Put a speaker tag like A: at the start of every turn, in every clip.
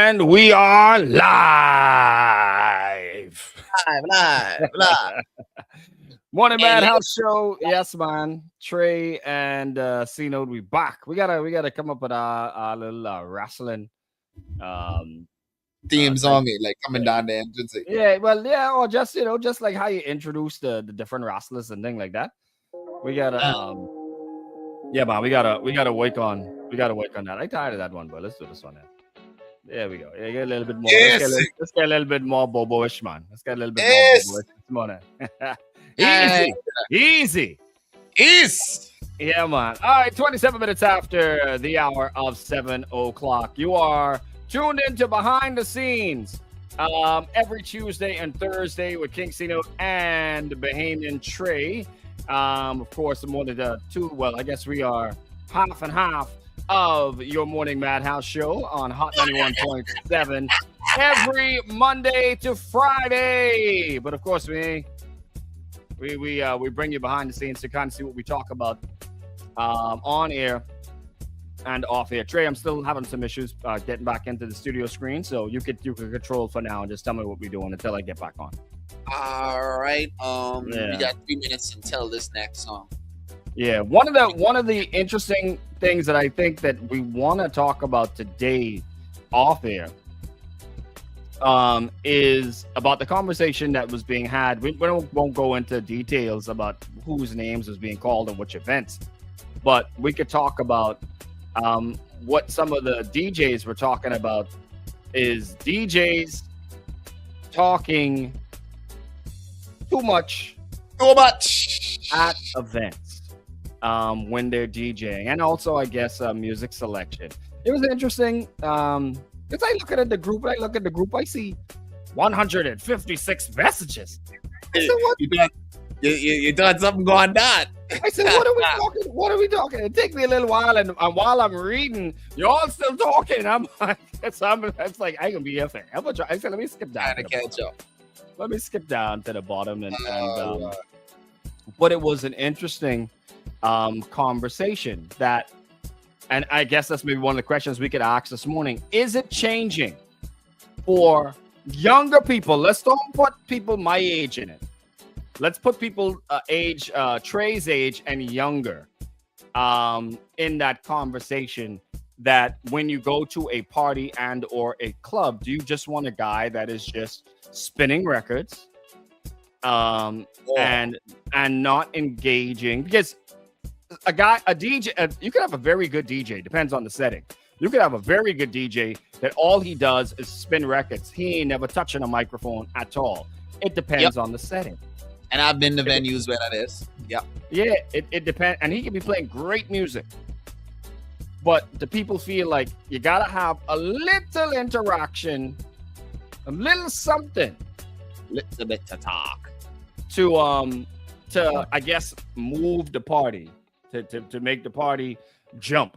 A: And we are live.
B: Live.
A: Morning Madhouse Show. Yes, man. Trey and C-Note, we back. We gotta come up with our little wrestling
B: theme song, like coming down the entrance.
A: Yeah, well, yeah, or just just like how you introduce the different wrestlers and thing like that. We gotta yeah, man, we gotta work on that. I'm tired of that one, but let's do this one now. There we go. Yeah, get a little bit more.
B: Yes.
A: Let's get a little bit more bobo-ish, man. Let's get a little bit more bobo-ish this morning. Easy. Yeah, man. All right, 27 minutes after the hour of 7 o'clock. You are tuned into Behind the Scenes every Tuesday and Thursday with King C-Note and Bahamian Trey. Of course, the morning two. Well, I guess we are half and half of your morning Madhouse show on Hot 91.7 every Monday to Friday. But of course, we bring you behind the scenes to kind of see what we talk about on air and off air. Trey, I'm still having some issues getting back into the studio screen, so you could control for now and just tell me what we're doing until I get back on.
B: All right. We got 3 minutes until this next song.
A: Yeah, one of the interesting things that I think that we want to talk about today off air is about the conversation that was being had. We won't go into details about whose names was being called and which events, but we could talk about what some of the DJs were talking about is DJs talking too much at events. When they're DJing, and also I guess music selection. It was interesting because I look at the group, I see 156 messages. I said, what?
B: You thought something going down.
A: I said, what are we talking? It takes me a little while, and while I'm reading, you're all still talking. I'm like, it's like I can be here forever. I said, let me skip down. Let me skip down to the bottom, but it was an interesting conversation that, and I guess that's maybe one of the questions we could ask this morning. Is it changing for younger people? Let's don't put people my age in it. Let's put people Trey's age and younger in that conversation, that when you go to a party and or a club, do you just want a guy that is just spinning records and not engaging? Because a DJ, you could have a very good DJ, depends on the setting. You could have a very good DJ that all he does is spin records. He ain't never touching a microphone at all. It depends on the setting.
B: And I've been to venues where that is. Yeah,
A: it depends. And he can be playing great music. But the people feel like you got to have a little interaction, a little something.
B: Little bit to talk.
A: To I guess, move the party. To make the party jump.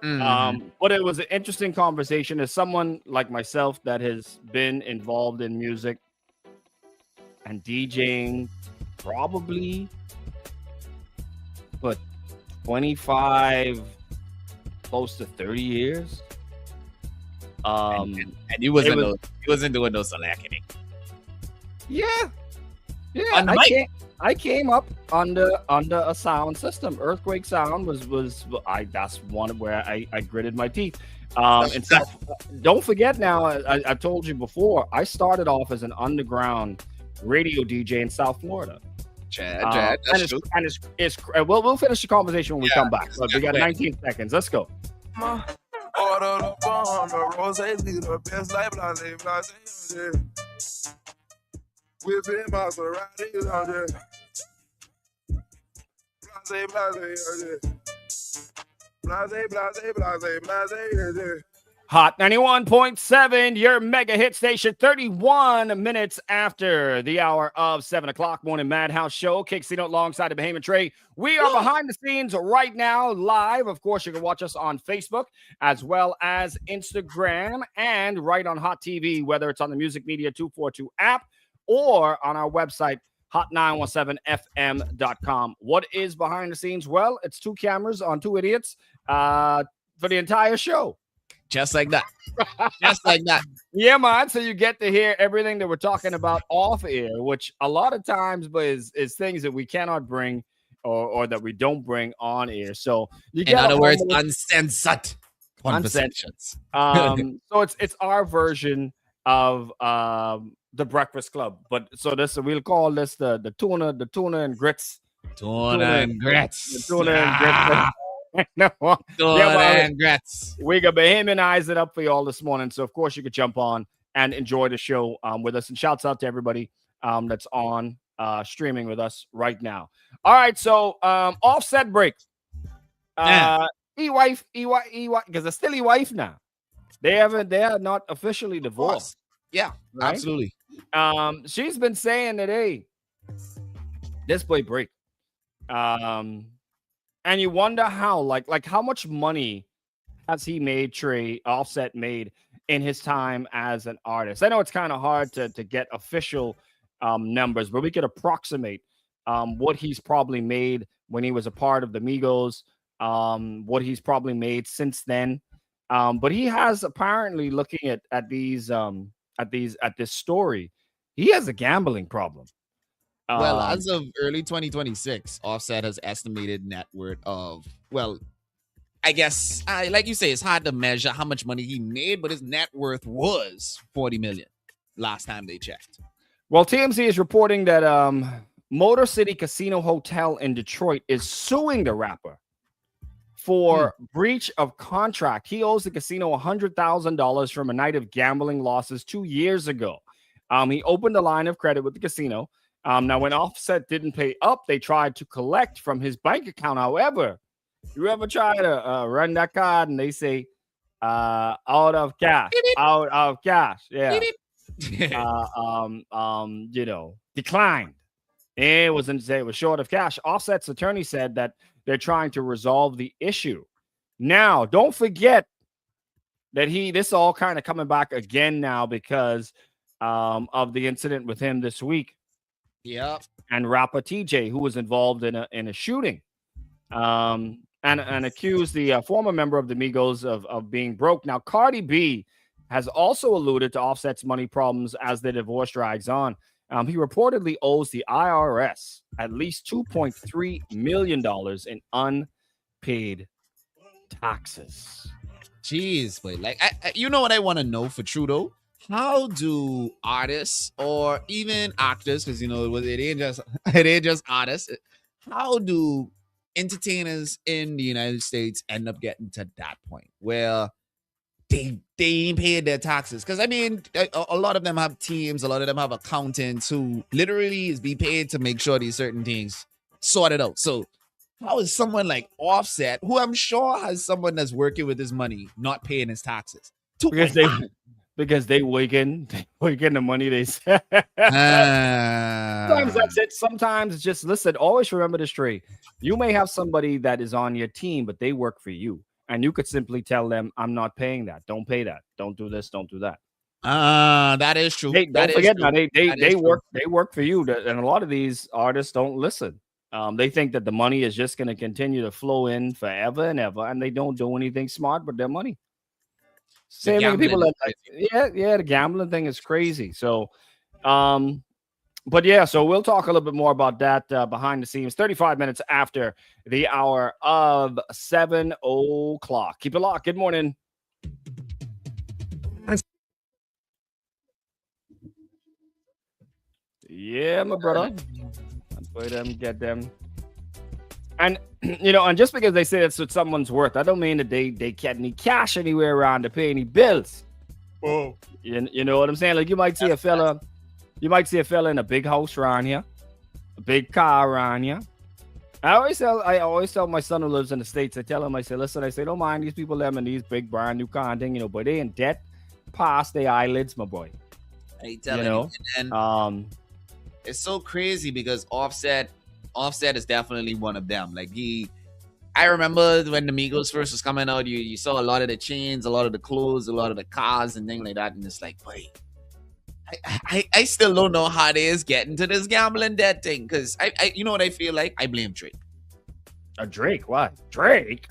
A: But it was an interesting conversation. As someone like myself that has been involved in music and DJing probably but 25 close to 30 years.
B: And he wasn't doing no selecting.
A: Yeah. I came up under a sound system. Earthquake Sound was that's one where I gritted my teeth. And don't forget now, I told you before, I started off as an underground radio DJ in South Florida.
B: Chad, that's true.
A: And it's we'll finish the conversation when we come back. So we got 19 seconds. Let's go.
C: Order the bomb, the roses be the best like blase. Whipping Maseratis on there. Blase.
A: Hot 91.7, your mega hit station, 31 minutes after the hour of 7 o'clock. Morning Madhouse Show. Kick C-Note alongside the Bahamian Trey. We are behind the scenes right now, live. Of course, you can watch us on Facebook as well as Instagram and right on Hot TV, whether it's on the Music Media 242 app or on our website, hot917fm.com. What is behind the scenes? Well, it's two cameras on two idiots for the entire show.
D: Just like that. Just like that.
A: Yeah, man. So you get to hear everything that we're talking about off air, which a lot of times, but is things that we cannot bring or that we don't bring on air. So you
D: In
A: get
D: other words,
A: almost
D: uncensored conversations.
A: so it's our version of the Breakfast Club. But so this we'll call this the tuna and grits.
D: Tuna and grits.
A: The tuna and grits. No.
D: Tuna and grits.
A: We got Bahamianize it up for you all this morning. So of course you could jump on and enjoy the show with us. And shouts out to everybody that's on streaming with us right now. All right, so offset break. E-wife, because they're still E-wife now. They are not officially divorced.
D: Yeah, right? Absolutely.
A: She's been saying that, hey, this boy break. And you wonder how, like how much money has he made, Trey Offset made in his time as an artist? I know it's kind of hard to get official numbers, but we could approximate what he's probably made when he was a part of the Migos, what he's probably made since then. But he has apparently, looking at this story, he has a gambling problem.
D: Well, as of early 2026, Offset has estimated net worth of, well, I guess, like you say, it's hard to measure how much money he made, but his net worth was $40 million last time they checked.
A: Well, TMZ is reporting that Motor City Casino Hotel in Detroit is suing the rapper for breach of contract. He owes the casino $100,000 from a night of gambling losses 2 years ago. He opened a line of credit with the casino. Now, when Offset didn't pay up, they tried to collect from his bank account. However, you ever try to run that card and they say out of cash, out of cash, yeah, declined. It was short of cash. Offset's attorney said that they're trying to resolve the issue. Now, don't forget that this all kind of coming back again now because of the incident with him this week.
D: Yep.
A: And rapper TJ, who was involved in a shooting, and accused the former member of the Migos of being broke. Now, Cardi B has also alluded to Offset's money problems as the divorce drags on. He reportedly owes the IRS at least $2.3 million in unpaid taxes.
D: Jeez, but like, you know what I want to know for true though? How do artists or even actors, because it ain't just artists, how do entertainers in the United States end up getting to that point where they ain't paid their taxes? Because I mean, a lot of them have teams, a lot of them have accountants who literally is be paid to make sure these certain things sorted out. So how is someone like Offset, who I'm sure has someone that's working with his money, not paying his taxes?
A: Because they weaken the money they send. Sometimes that's it. Sometimes it's just, listen, always remember this, Trey. You may have somebody that is on your team, but they work for you. And you could simply tell them, I'm not paying that. Don't pay that. Don't do this. Don't do that.
D: That is true.
A: Don't forget now, they work for you. And a lot of these artists don't listen. They think that the money is just going to continue to flow in forever and ever, and they don't do anything smart with their money. Same with people that, the gambling thing is crazy. So, but yeah, so we'll talk a little bit more about that behind the scenes. 35 minutes after the hour of 7 o'clock. Keep it locked. Good morning. Yeah, my brother. Play them, get them. And and just because they say that's what someone's worth, I don't mean that they get any cash anywhere around to pay any bills.
D: Oh,
A: you know what I'm saying? Like you might see a fella in a big house around here, a big car around here. I always tell my son who lives in the States, I tell him, I say, listen, don't mind these people them in these big brand new car and thing, but they in debt past their eyelids, my boy.
B: I tell you,
D: and it's so crazy because Offset is definitely one of them. Like I remember when the Migos first was coming out, you saw a lot of the chains, a lot of the clothes, a lot of the cars and things like that. And it's like, wait, I still don't know how they is getting to this gambling debt thing. Because I you know what I feel like? I blame Drake.
A: Drake? What? Drake?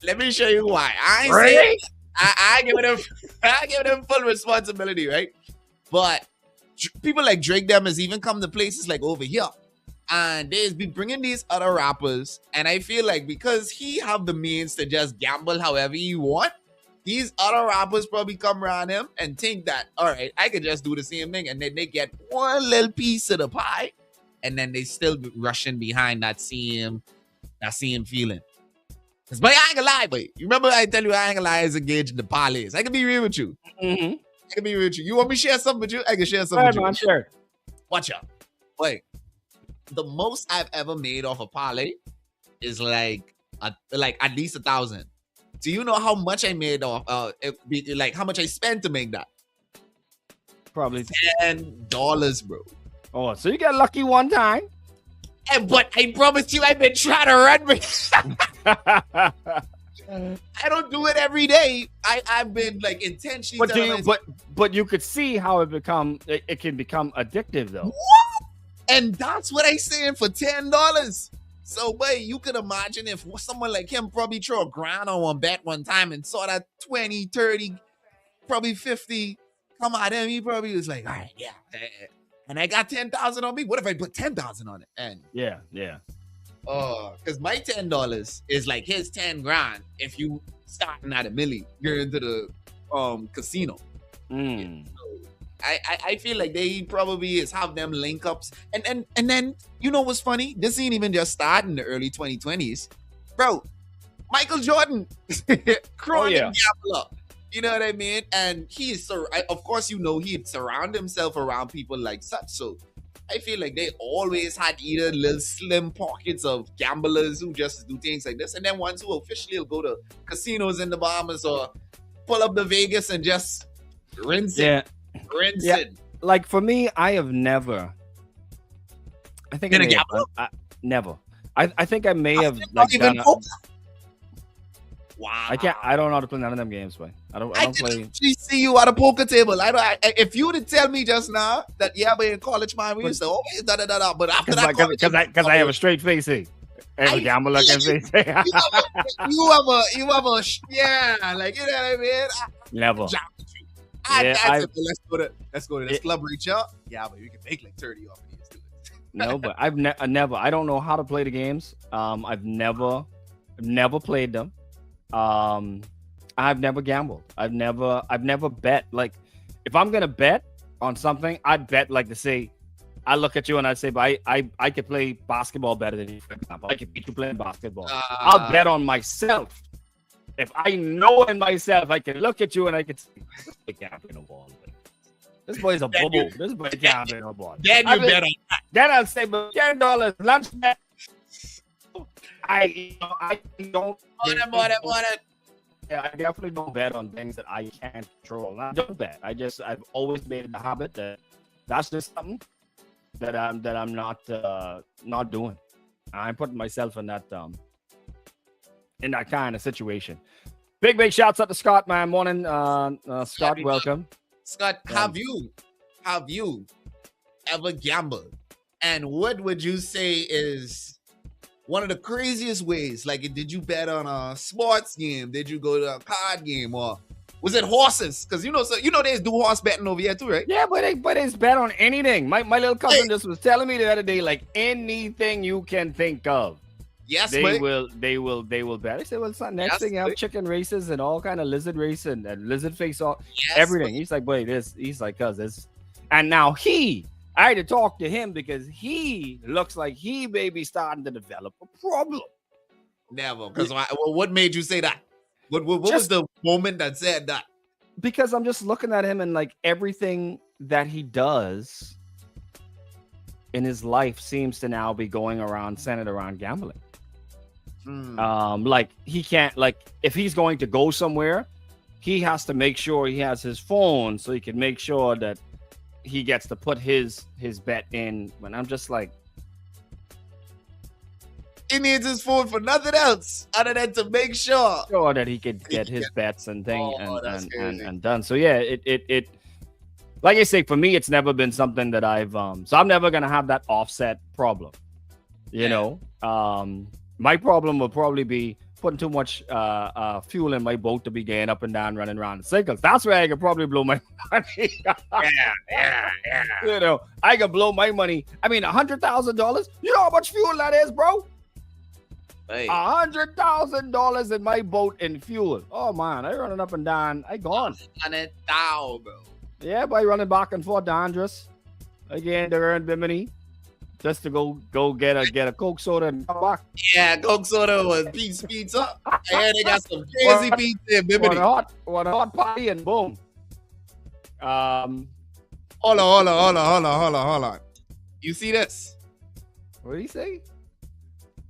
D: Let me show you why. I ain't
A: Really?
D: saying I give them I give them full responsibility, right? But people like Drake them has even come to places like over here. And they's be bringing these other rappers. And I feel like because he have the means to just gamble however he want, these other rappers probably come around him and think that, all right, I could just do the same thing. And then they get one little piece of the pie. And then they still be rushing behind that same feeling. Cause but I ain't gonna lie, boy. You remember I tell you I ain't gonna lie is engaged in the parlays. I can be real with you.
A: Mm-hmm.
D: I can be real with you. You want me to share something with you? I can share
A: Go
D: something
A: ahead,
D: with you.
A: man, sure.
D: Watch out. Wait. The most I've ever made off a parlay is like at least 1,000. Do you know how much I made off? Like how much I spent to make that?
A: Probably.
D: $10, bro.
A: Oh, so you got lucky one time.
D: But I promise you, I've been trying to run me. I don't do it every day. I've been like intentionally.
A: But you could see how it can become addictive though.
D: And that's what I saying for $10. So, boy, you could imagine if someone like him probably throw a grand on one bet one time and saw that 20, 30, probably 50 come out him, he probably was like, all right, yeah. And I got 10,000 on me. What if I put 10,000 on it? And
A: yeah.
D: because my $10 is like his 10 grand if you starting at $1 million, you're into the casino.
A: Mm.
D: So I feel like they probably is have them link ups. And then you know what's funny? This ain't even just start in the early 2020s. Bro, Michael Jordan chronic gambler. You know what I mean? And he is of course you know he'd surround himself around people like such. So I feel like they always had either little slim pockets of gamblers who just do things like this, and then ones who officially will go to casinos in the Bahamas or pull up the Vegas and just rinse it.
A: Like for me, I have never. I think
D: Been
A: I
D: a
A: may
D: gambler?
A: have, never. I think I may have
D: Not even poker? Wow.
A: I don't know how to play none of them games, boy. I don't play.
D: I actually see you at a poker table. If you would tell me just now that but in college, man, we used to always da. But after that,
A: because I have a straight face. Every gambler can face.
D: you have a yeah, like you know what I mean.
A: Never.
D: Let's go to this club reach out. Yeah, but we can make like 30 off of these dudes.
A: No, but I've never. I don't know how to play the games. I've never played them. I've never gambled. I've never bet. Like, if I'm gonna bet on something, I'd bet like to say, I look at you and I say, but I could play basketball better than you, for example. I could beat you playing basketball. I'll bet on myself. If I know in myself, I can look at you and I can say, this boy can't play no ball. This boy's a bubble. This boy can't play no ball.
D: Then you bet on that.
A: Then I'll say, but $10 lunch bet. I don't. Yeah, I definitely don't bet on things that I can't control. I don't bet. I've always made it a habit that's just something that I'm not doing. I'm putting myself in that kind of situation. Big shouts out to Scott, man. Morning, Scott. Welcome,
D: Scott. Have you ever gambled? And what would you say is one of the craziest ways? Like, did you bet on a sports game? Did you go to a card game, or was it horses? Because they do horse betting over here too, right?
A: Yeah, but it's bet on anything. My little cousin just was telling me the other day, like anything you can think of.
D: Yes,
A: they will bet. I said, well, son, next thing you have chicken races and all kind of lizard race and lizard face off, everything. He's like, boy, he's like, cuz this, and now I had to talk to him because he looks like he may be starting to develop a problem.
D: Never. Because what made you say that? What was the moment that said that?
A: Because I'm just looking at him and like everything that he does in his life seems to now be centered around gambling. Like he can't, like if he's going to go somewhere, he has to make sure he has his phone so he can make sure that he gets to put his bet in. When I'm just like,
D: he needs his phone for nothing else other than to make sure
A: that he could get his bets and things and done. So yeah, it like I say, for me, it's never been something that I've so I'm never gonna have that offset problem. You know, my problem will probably be putting too much fuel in my boat to be getting up and down, running around in circles. That's where I could probably blow my money.
B: Yeah.
A: You know, I could blow my money. I mean, $100,000. You know how much fuel that is, bro?
B: Hey,
A: $100,000 in my boat in fuel. Oh man, I running up and down. I gone.
B: $100,000, bro.
A: Yeah, by running back and forth dangerous. Again, they earned Bimini. Just to go get a Coke soda and come back.
B: Yeah, Coke soda was pizza. And they got some crazy pizza in Bimini.
A: One hot party and boom.
D: Hold on. You see this?
A: What did he say?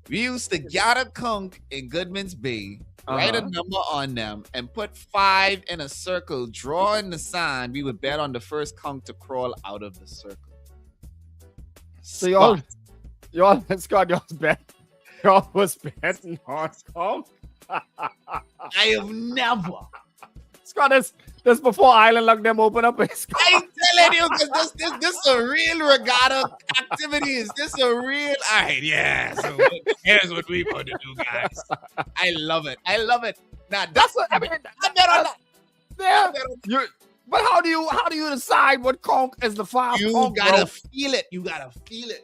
D: We used to gather conch in Goodman's Bay, write a number on them, and put 5 in a circle, draw in the sand. We would bet on the first conch to crawl out of the circle.
A: So y'all Scott, y'all was betting on conch.
D: I have never.
A: Scott, this before Island Luck them open up.
D: I'm telling you, because this is a real regatta activity. Is this a real? All right, yeah. So here's what we want to do, guys. I love it. Now
A: That's what I mean.
D: I bet on that.
A: Yeah. But how do you decide what conch is the 5
D: You
A: conch,
D: gotta
A: bro?
D: feel it.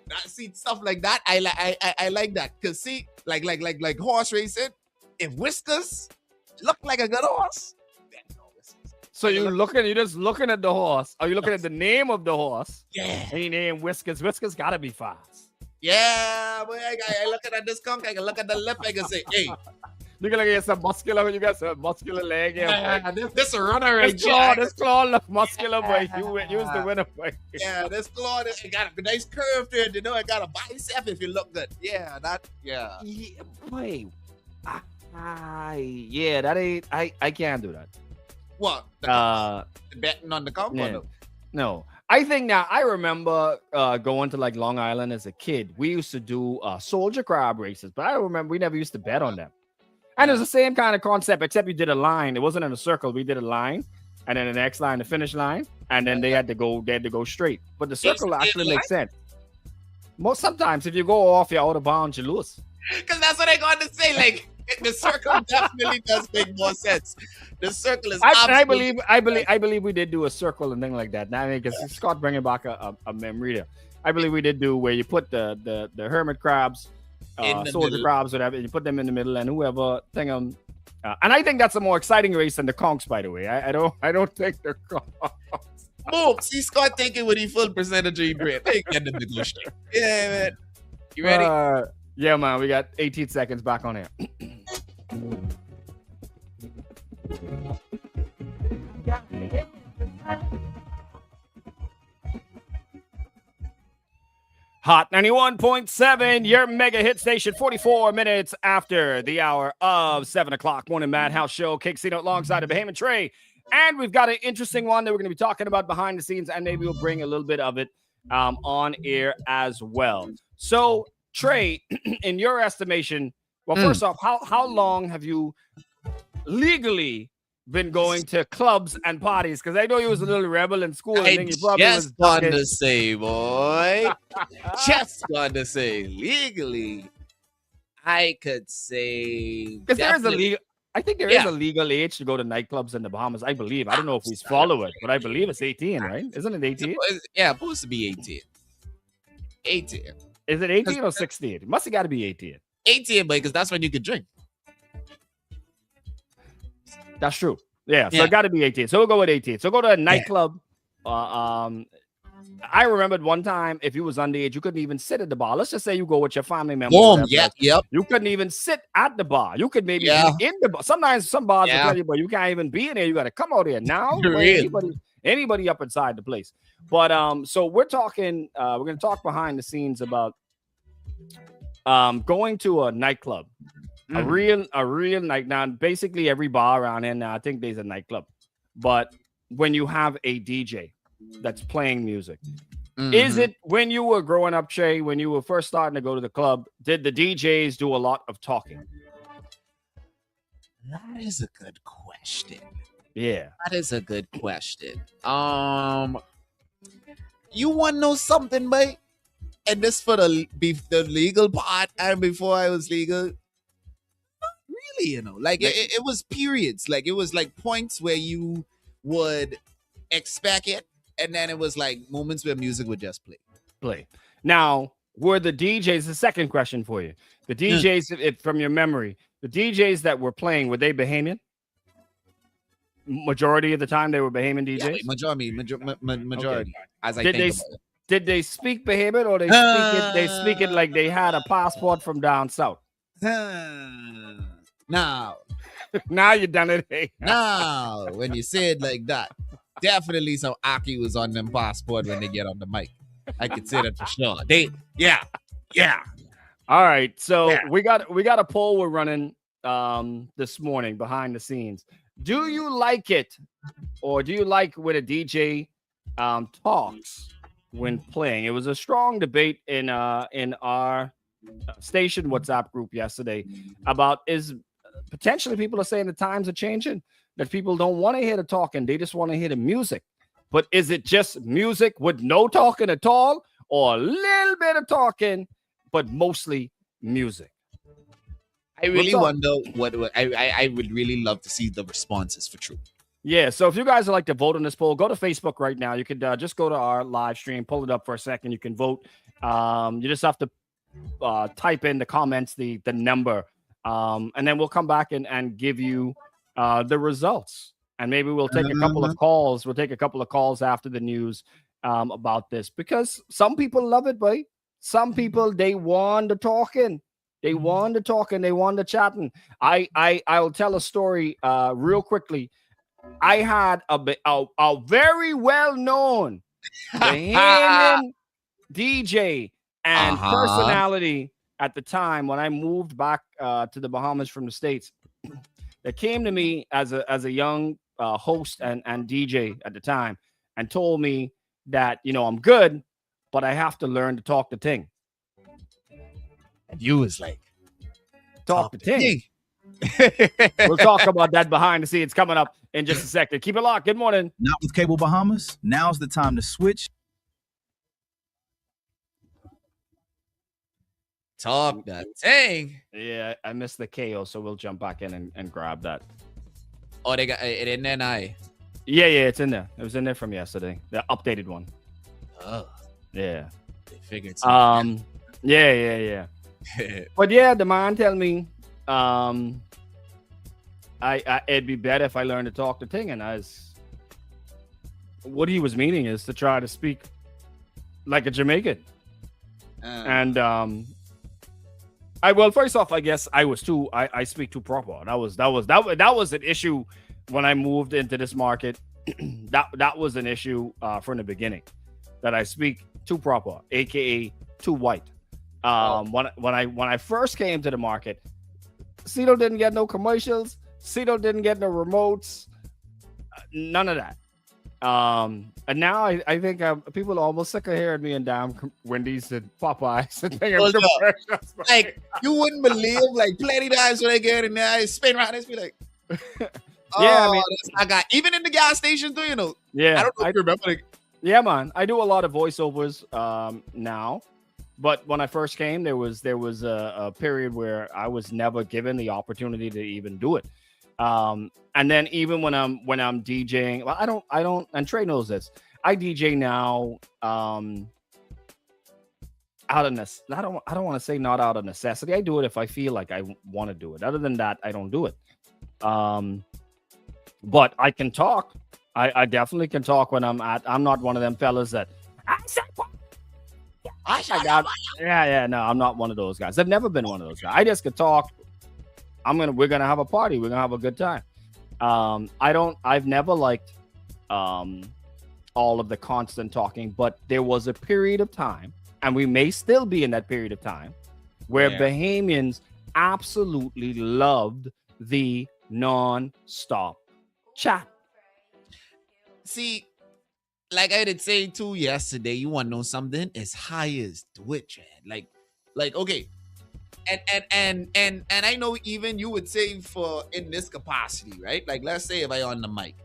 D: Now, see stuff like that. I like that because see, like horse racing. If Whiskers look like a good horse, then no Whiskers.
A: So you're just looking at the horse. Are you looking at the name of the horse?
D: Yeah.
A: And you name Whiskers. Whiskers gotta be fast.
D: Yeah, boy, I looking at this conch. I can look at the lip. I can say, hey,
A: You can get some muscular. You got some muscular leg.
D: this a runner right
A: This claw look muscular, boy. You was the winner, boy.
D: Yeah, this claw, it got a nice curve to it. You know, it got a bicep if you look good. Yeah,
A: Yeah, boy. That ain't. I can't do that.
D: What? Betting on the conch?
A: Yeah. No. I think now I remember going to like Long Island as a kid. We used to do soldier crab races, but I remember we never used to bet on them. And it was the same kind of concept, except you did a line. It wasn't in a circle. We did a line, and then the next line, the finish line, and then they had to go straight. But the circle actually makes sense. Sometimes if you go off, you're out of bounds, you lose.
D: Because that's what I got to say. Like the circle definitely does make more sense. The circle is.
A: I believe we did do a circle and thing like that. Now, because Scott bringing back a memory there. I believe we did do where you put the hermit crabs. Soldier crabs, whatever, and you put them in the middle, and whoever thing them. And I think that's a more exciting race than the conchs, by the way. I don't think the conchs.
D: Boom! See Scott taking with the full percentage of your brain. Hey, get the negotiation. Yeah, man. You ready?
A: Yeah, man. We got 18 seconds back on air. Hot 91.7, your mega hit station, 44 minutes after the hour of 7 o'clock. Morning Madhouse Show, kicks in alongside of Bahamian Trey. And we've got an interesting one that we're going to be talking about behind the scenes, and maybe we'll bring a little bit of it on air as well. So, Trey, in your estimation, well, first off, how long have you legally been going to clubs and parties? Because I know you was a little rebel in school.
B: I just want to say, boy, just want to say, legally, I could say.
A: Because there is a legal. I think there is a legal age to go to nightclubs in the Bahamas. I believe. I don't know if we follow it, but I believe it's 18, right? Isn't it 18?
B: Yeah, supposed to be 18. 18.
A: Is it 18 or 16? It must have got to be 18.
B: 18, but because that's when you could drink.
A: That's true. Yeah, so it got to be 18. So we'll go with 18. So go to a nightclub. I remembered one time, if you was underage, you couldn't even sit at the bar. Let's just say you go with your family member.
B: Boom. Yep.
A: You couldn't even sit at the bar. You could maybe be in the bar. Sometimes some bars will tell you, but you can't even be in there. You got to come out here now. Anybody up inside the place. But so we're talking. We're going to talk behind the scenes about going to a nightclub. A real night. Now, basically every bar around here now, I think there's a nightclub. But when you have a DJ that's playing music, is it when you were growing up, Che, when you were first starting to go to the club, did the DJs do a lot of talking?
B: That is a good question.
A: Yeah.
B: That is a good question.
D: You want to know something, mate? And this for the legal part, and before I was legal, you know. Like it was periods. Like it was like points where you would expect it, and then it was like moments where music would just play.
A: Now, were the DJs, the second question for you, the DJs, from your memory, the DJs that were playing, were they Bahamian? Majority of the time they were Bahamian DJs?
D: Yeah, majority.
A: Okay.
D: As I think about it.
A: Did they speak Bahamian, or they speak it like they had a passport from down south?
D: Now
A: Now you done it. Hey.
D: now, when you say it like that, definitely some Aki was on them passport when they get on the mic. I could say that for sure. Yeah.
A: All right, so
D: Yeah.
A: we got a poll we're running this morning behind the scenes. Do you like it, or do you like when a DJ talks when playing? It was a strong debate in our station WhatsApp group yesterday about is potentially people are saying the times are changing, that people don't want to hear the talking, they just want to hear the music. But is it just music with no talking at all, or a little bit of talking but mostly music?
D: I really wonder what I would really love to see the responses for True.
A: Yeah, so if you guys would like to vote on this poll, go to Facebook right now. You could just go to our live stream, pull it up for a second. You can vote. You just have to type in the comments, the number, and then we'll come back and give you the results. And maybe we'll take a couple of calls. We'll take a couple of calls after the news about this, because some people love it, boy. Some people, they want the talking. They want the talking. They want the chatting. I'll tell a story real quickly. I had a very well-known Bahamian DJ and personality at the time when I moved back to the Bahamas from the States, that came to me as a young host and DJ at the time, and told me that, I'm good, but I have to learn to talk the thing.
D: And you was like,
A: talk the thing. We'll talk about that behind the scenes coming up in just a second. Keep it locked. Good morning.
E: Not with Cable Bahamas. Now's the time to switch.
B: Talk that thing.
A: Yeah, I missed the KO, so we'll jump back in and grab that.
B: Oh, they got it in there now.
A: Yeah, it's in there. It was in there from yesterday. The updated one.
B: Oh,
A: yeah.
B: they figured.
A: Yeah. But yeah, the man tell me, it'd be better if I learned to talk the thing, and what he was meaning is to try to speak like a Jamaican. And first off, I guess I speak too proper. That was an issue when I moved into this market. that was an issue from the beginning, that I speak too proper, aka too white. When I first came to the market, Cito didn't get no commercials. Cito didn't get no remotes. None of that. And now I think people are almost sick of hearing me and damn Wendy's and Popeyes and commercials.
D: Like, you wouldn't believe, like, plenty times when I get in there, I spin around and be like,
A: yeah, I mean,
D: I got even in the gas station too,
A: Yeah,
D: I don't know if you remember. Like,
A: yeah, man, I do a lot of voiceovers now. But when I first came, there was a period where I was never given the opportunity to even do it. And then even when I'm DJing, well, I don't, and Trey knows this. I DJ now out of I don't want to say not out of necessity. I do it if I feel like I want to do it. Other than that, I don't do it. But I can talk. I definitely can talk when I'm not one of them fellas that no, I'm not one of those guys. I've never been one of those guys. I just could talk. We're gonna have a party. We're gonna have a good time. I've never liked all of the constant talking, but there was a period of time, and we may still be in that period of time, where Bahamians absolutely loved the non-stop chat.
D: see, like I did say too yesterday, you want to know something? As high as Twitch, man. Like okay. And I know even you would say for in this capacity, right? Like, let's say if I on the mic,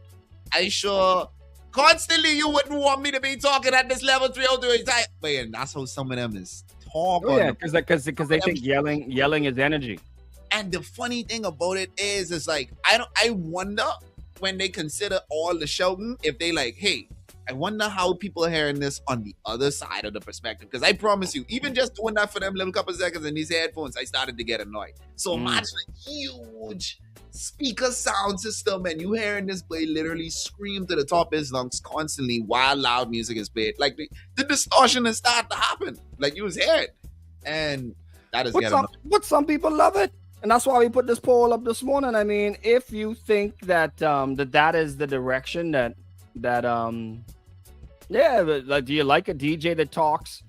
D: I sure constantly you wouldn't want me to be talking at this level 303 time. But that's how some of them is talking.
A: Oh, yeah, because they think yelling is energy.
D: And the funny thing about it is like I wonder when they consider all the shouting, if they like, hey, I wonder how people are hearing this on the other side of the perspective. Because I promise you, even just doing that for them little couple seconds in these headphones, I started to get annoyed. So imagine a huge speaker sound system and you hearing this play literally scream to the top of his lungs constantly while loud music is played. Like the distortion is starting to happen. Like you was hearing. And that is
A: but some people love it. And that's why we put this poll up this morning. I mean, if you think that that is the direction that like, do you like a DJ that talks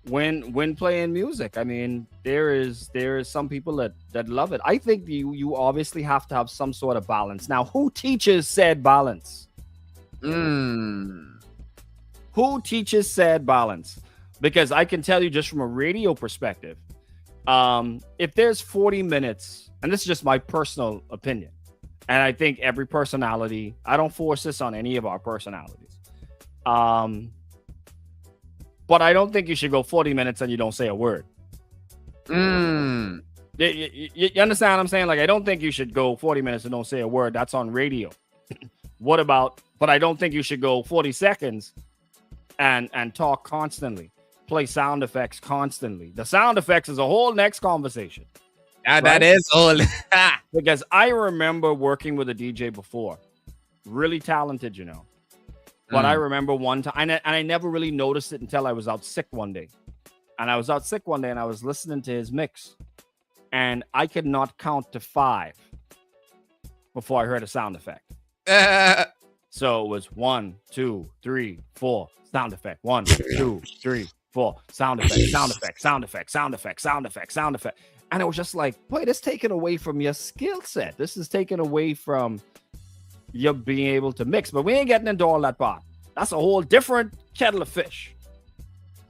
A: when playing music? I mean, there is some people that love it. I think you obviously have to have some sort of balance. Now, who teaches said balance? Who teaches said balance? Because I can tell you just from a radio perspective, if there's 40 minutes, and this is just my personal opinion, and I think every personality, I don't force this on any of our personalities, but I don't think you should go 40 minutes and you don't say a word. You understand what I'm saying? Like, I don't think you should go 40 minutes and don't say a word. That's on radio. But I don't think you should go 40 seconds and talk constantly. Play sound effects constantly. The sound effects is a whole next conversation.
B: Yeah, that is all.
A: Because I remember working with a DJ before, really talented, you know. But I remember one time, and I never really noticed it until I was out sick one day. And I was out sick one day, and I was listening to his mix, and I could not count to 5 before I heard a sound effect. So it was 1, 2, 3, 4 sound effect. 1, 2, 3. 4 sound effect, sound effect, sound effect, sound effect, sound effect, sound effect. And it was just like, boy, this is taken away from your skill set. This is taken away from you being able to mix. But we ain't getting into all that part. That's a whole different kettle of fish.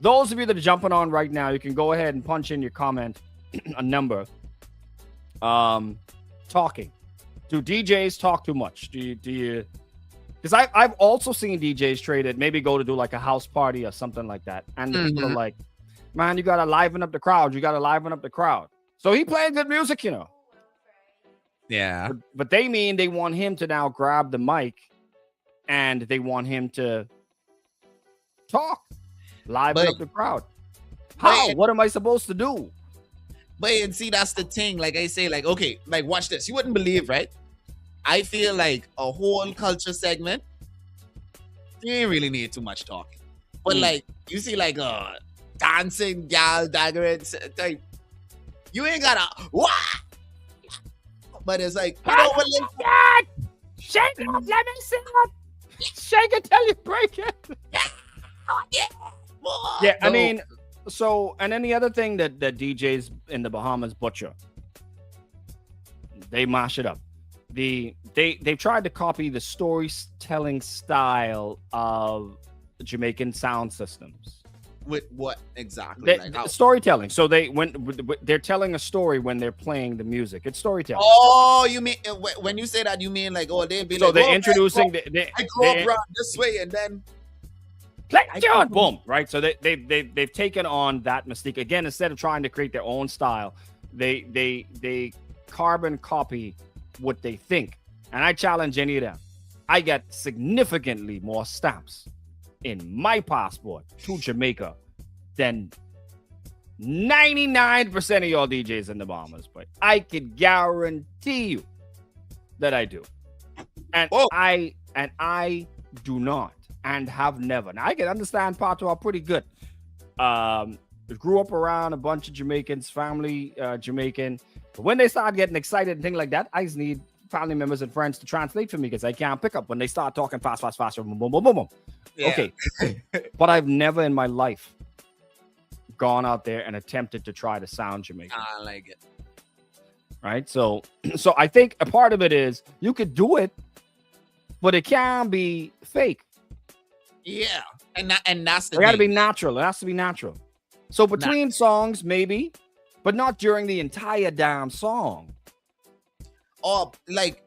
A: Those of you that are jumping on right now, you can go ahead and punch in your comment, a number. Talking. Do DJs talk too much? Do you? Because I've also seen DJs traded, maybe go to do like a house party or something like that. And the people are like, man, you got to liven up the crowd. You got to liven up the crowd. So he playing good music, you know.
B: Yeah.
A: But they mean they want him to now grab the mic and they want him to talk, liven up the crowd. How? What am I supposed to do?
D: But and see, that's the thing. Like I say, like, okay, like watch this. You wouldn't believe, right? I feel like a whole culture segment, you ain't really need too much talking. But like, you see like dancing, gal, daggering type, you ain't gotta, wah! But it's like, you know what?
A: Shake it up, let me see it. Shake it till you break it. Yeah, I mean, so, and then the other thing that DJs in the Bahamas butcher, they mash it up. They tried to copy the storytelling style of Jamaican sound systems.
D: With what exactly?
A: Storytelling. So they're telling a story when they're playing the music. It's storytelling.
D: Oh, you mean when you say that, you mean like, oh, they'd be
A: so
D: like,
A: they're introducing.
D: I grew up around this way, and then
A: play John, boom, right? So they've taken on that mystique again. Instead of trying to create their own style, they carbon copy what they think. And I challenge any of them. I get significantly more stamps in my passport to Jamaica than 99% of y'all DJs in the Bahamas. But I could guarantee you that I do. And I do not and have never. Now I can understand patois pretty good. Grew up around a bunch of Jamaicans, family Jamaican. But when they start getting excited and things like that, I just need family members and friends to translate for me because I can't pick up when they start talking fast, boom, boom, boom, boom, boom. Yeah. Okay. But I've never in my life gone out there and attempted to try to sound Jamaican.
D: I like it.
A: Right? So I think a part of it is you could do it, but it can be fake.
D: Yeah. And that's the
A: thing. It got to be natural. It has to be natural. So between songs, maybe, but not during the entire damn song.
D: Or like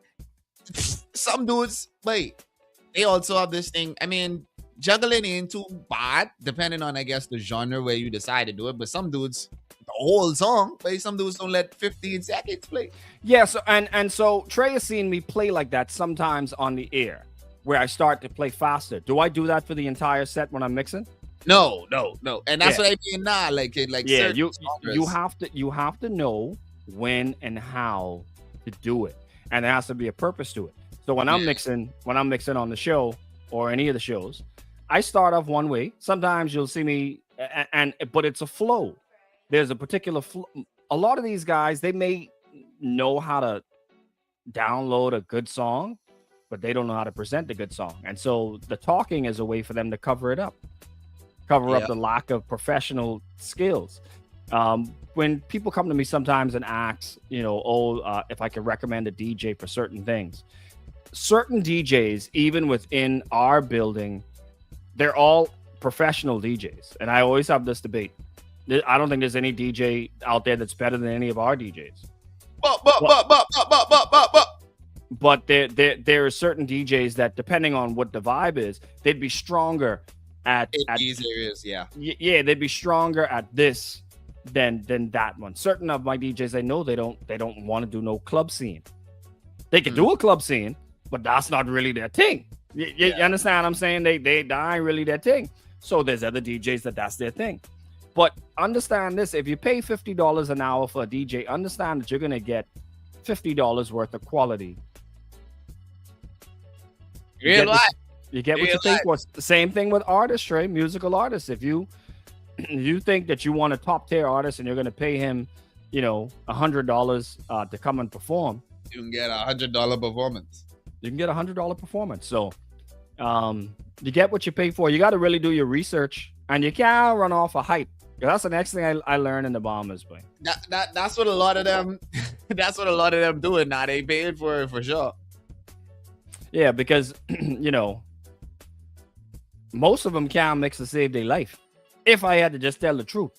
D: some dudes, like they also have this thing. I mean, juggling ain't too bad, depending on, I guess, the genre where you decide to do it. But some dudes the whole song, but some dudes don't let 15 seconds play.
A: Yeah, so Trey has seen me play like that sometimes on the air, where I start to play faster. Do I do that for the entire set when I'm mixing?
D: No, and that's
A: Yeah.
D: what I mean now. Like
A: Yeah,
D: certain genres.
A: you have to know when and how to do it, and there has to be a purpose to it. So when I'm mixing on the show or any of the shows, I start off one way. Sometimes you'll see me, but it's a flow. There's a particular flow. A lot of these guys, they may know how to download a good song, but they don't know how to present a good song, and so the talking is a way for them to cover it up. Cover up the lack of professional skills. When people come to me sometimes and ask, if I can recommend a DJ for certain things, certain DJs, even within our building, they're all professional DJs. And I always have this debate. I don't think there's any DJ out there that's better than any of our DJs. But there are certain DJs that, depending on what the vibe is, they'd be stronger at
D: these areas,
A: yeah, they'd be stronger at this than that one. Certain of my DJs, I know they don't want to do no club scene. They can do a club scene, but that's not really their thing. You understand what I'm saying? They ain't really their thing. So there's other DJs that's their thing. But understand this: if you pay $50 an hour for a DJ, understand that you're gonna get $50 worth of quality.
D: Real life.
A: You get what you think. What's the same thing with artists, Trey? Musical artists. If you think that you want a top tier artist and you're going to pay him, $100 to come and perform,
D: you can get $100 performance.
A: You can get $100 performance. So, you get what you pay for. You got to really do your research, and you can't run off a hype. That's the next thing I learned in the Bombers, boy.
D: That's what a lot of them. That's what a lot of them doing now. They paying for it for sure.
A: Yeah, because most of them can't mix to save their life. If I had to just tell the truth,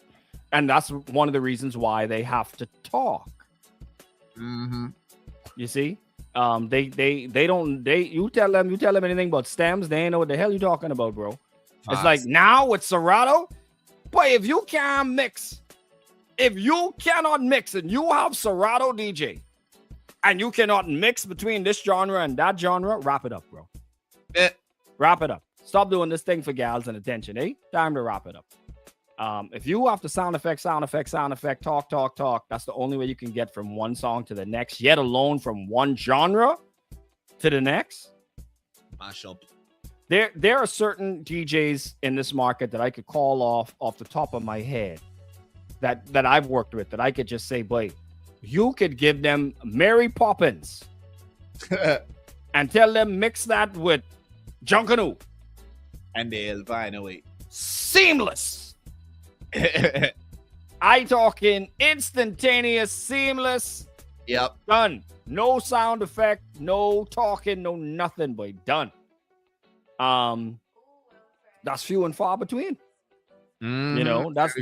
A: and that's one of the reasons why they have to talk.
D: Mm-hmm.
A: You see, you tell them anything about stems, they ain't know what the hell you talking about, bro. It's like now with Serato, boy, if you cannot mix and you have Serato DJ and you cannot mix between this genre and that genre, wrap it up, bro. Wrap it up. Stop doing this thing for gals and attention, eh? Time to wrap it up. If you have to sound effect, talk, that's the only way you can get from one song to the next, yet alone from one genre to the next.
D: Mash up.
A: There are certain DJs in this market that I could call off the top of my head that I've worked with, that I could just say, boy, you could give them Mary Poppins and tell them mix that with Junkanoo.
D: And they'll find a way.
A: Seamless. I talking instantaneous, seamless.
D: Yep.
A: Done. No sound effect, no talking, no nothing, boy. Done. That's few and far between. That's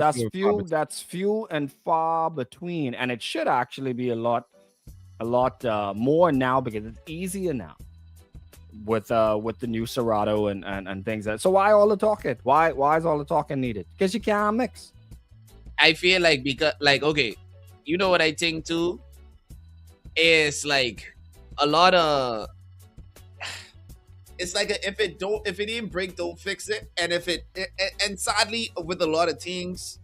A: few and far between, and it should actually be a lot more now, because it's easier now with the new Serato and things. So why all the talking? Why is all the talking needed? Because you can't mix.
D: I feel like, because okay, you know what I think too is like a lot of, it's like if it didn't break, don't fix it. And and sadly with a lot of things,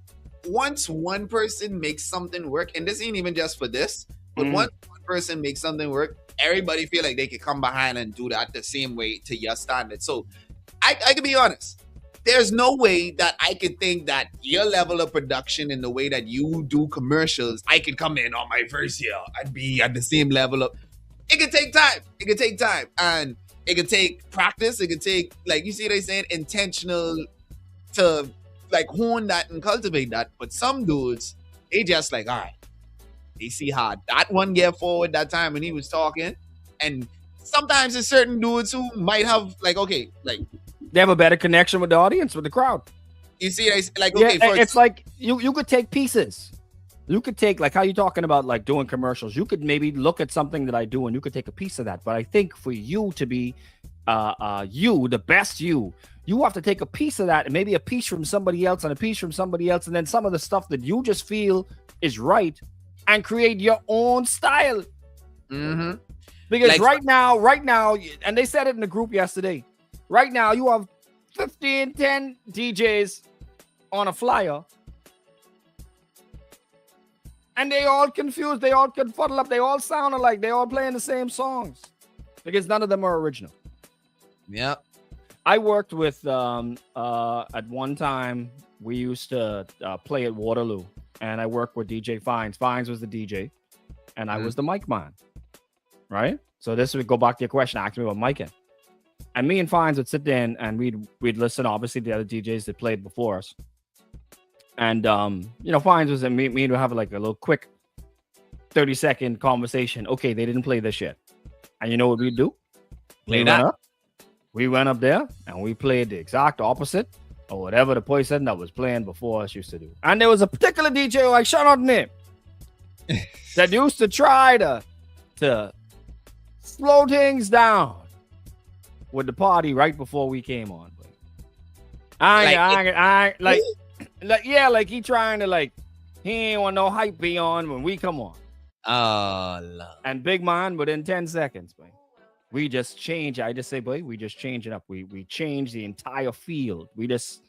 D: once one person makes something work, and this ain't even just for this, but once one person makes something work, everybody feel like they could come behind and do that the same way to your standard. So I can be honest. There's no way that I could think that your level of production and the way that you do commercials, I could come in on my first year and be at the same level of. It could take time. And it could take practice. It could take, like you see they saying, intentional to like hone that and cultivate that. But some dudes, they just like, all right, they see how that one get forward that time when he was talking. And sometimes there's certain dudes who might have like, okay, like
A: they have a better connection with the audience, with the crowd.
D: You see, like, okay,
A: it's like you could take pieces. You could take, like how you talking about like doing commercials. You could maybe look at something that I do and you could take a piece of that. But I think for you to be you, the best you have to take a piece of that and maybe a piece from somebody else and a piece from somebody else, and then some of the stuff that you just feel is right, and create your own style.
B: Mm-hmm.
A: Because like, right now, and they said it in the group yesterday, right now you have 10 DJs on a flyer, and they all confused, they all confuddle up, they all sound alike, they all playing the same songs because none of them are original.
B: Yeah.
A: I worked with at one time we used to play at Waterloo, and I worked with DJ Fines. Fines was the DJ, and I was the mic man. Right? So this would go back to your question, ask me about micing. And me and Fines would sit there and we'd listen, obviously, to the other DJs that played before us. And Fines was me would have like a little quick 30-second conversation. Okay, they didn't play this yet. And you know what we'd do? We went up there and we played the exact opposite of whatever the person that was playing before us used to do. And there was a particular DJ who I shout out the name that used to try to slow things down with the party right before we came on. Like he trying to he ain't want no hype be on when we come on.
B: Oh, Lord.
A: And big man, within 10 seconds, man. We just change. I just say, boy, we just change it up. We change the entire field. We just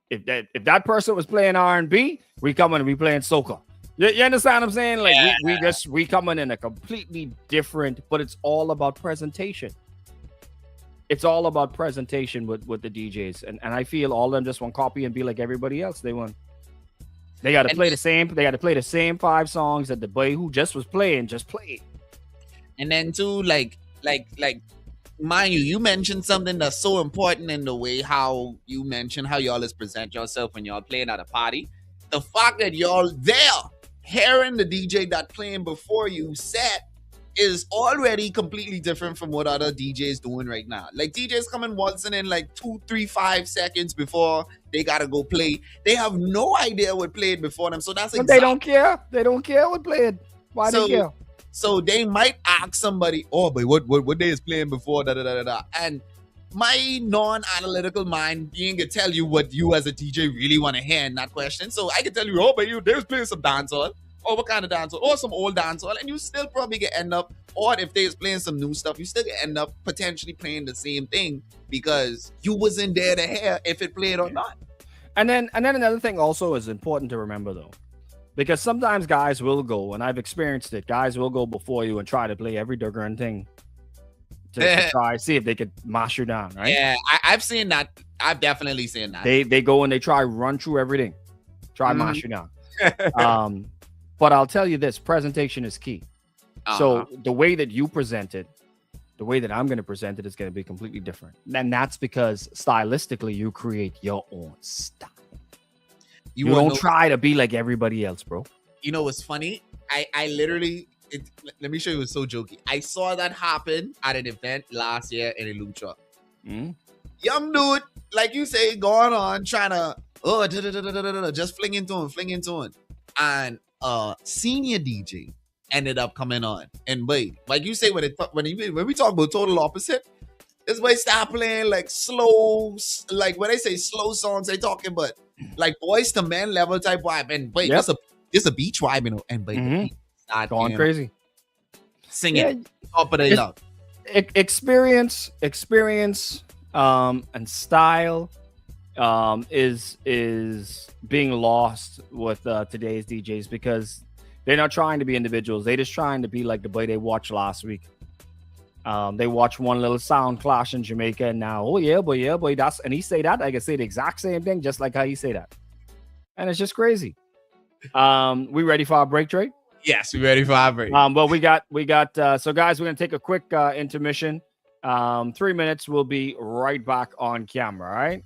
A: if that person was playing R&B, we come in and we playing soca. You understand what I'm saying? Like we coming in a completely different, but it's all about presentation. It's all about presentation with the DJs. And I feel all of them just want to copy and be like everybody else. They got to play the same 5 songs that the boy who just was playing just played.
B: And then too, like mind you mentioned something that's so important in the way how you mentioned how y'all is present yourself when y'all playing at a party. The fact that y'all there hearing the DJ that playing before you set is already completely different from what other DJs doing right now. Like DJs coming waltzing in like 2, 3, 5 seconds before they gotta go play. They have no idea what played before them. So that's
A: but they don't care. They don't care what played. Why they care?
B: So they might ask somebody, oh, but what day is playing before da. And my non-analytical mind being to tell you what you as a DJ really want to hear in that question. So I can tell you, oh, but they was playing some dancehall. Oh, what kind of dancehall? Or some old dancehall. And you still probably get end up, or if they was playing some new stuff, you still get end up potentially playing the same thing because you wasn't there to hear if it played or not.
A: And then another thing also is important to remember though. Because sometimes guys will go, and I've experienced it, guys will go before you and try to play every dugger thing to try see if they could mash you down, right?
B: Yeah, I've seen that. I've definitely seen that.
A: They go and they try run through everything, try mash you down. But I'll tell you this, presentation is key. So the way that you present it, the way that I'm going to present it is going to be completely different. And that's because stylistically, you create your own style. You don't try to be like everybody else, bro.
B: You know what's funny? I literally, let me show you, it was so jokey. I saw that happen at an event last year in Lucha. Young dude, like you say, going on, trying to, just fling into him. And senior DJ ended up coming on. And wait, like you say, when we talk about total opposite, this boy start playing like slow, like when I say slow songs, they talking about like Boys to Men level type vibe. And wait, it's a beach vibe, you know. And wait, start
A: going crazy,
B: singing top of the love.
A: Experience, and style is being lost with today's DJs because they're not trying to be individuals. They're just trying to be like the boy they watched last week. They watch one little sound clash in Jamaica and now, boy, that's, and he say that, I can say the exact same thing, just like how he say that. And it's just crazy. We ready for our break, Trey?
B: Yes, we ready for our break.
A: Well, we got, so guys, we're going to take a quick intermission. 3 minutes. We'll be right back on camera. All right.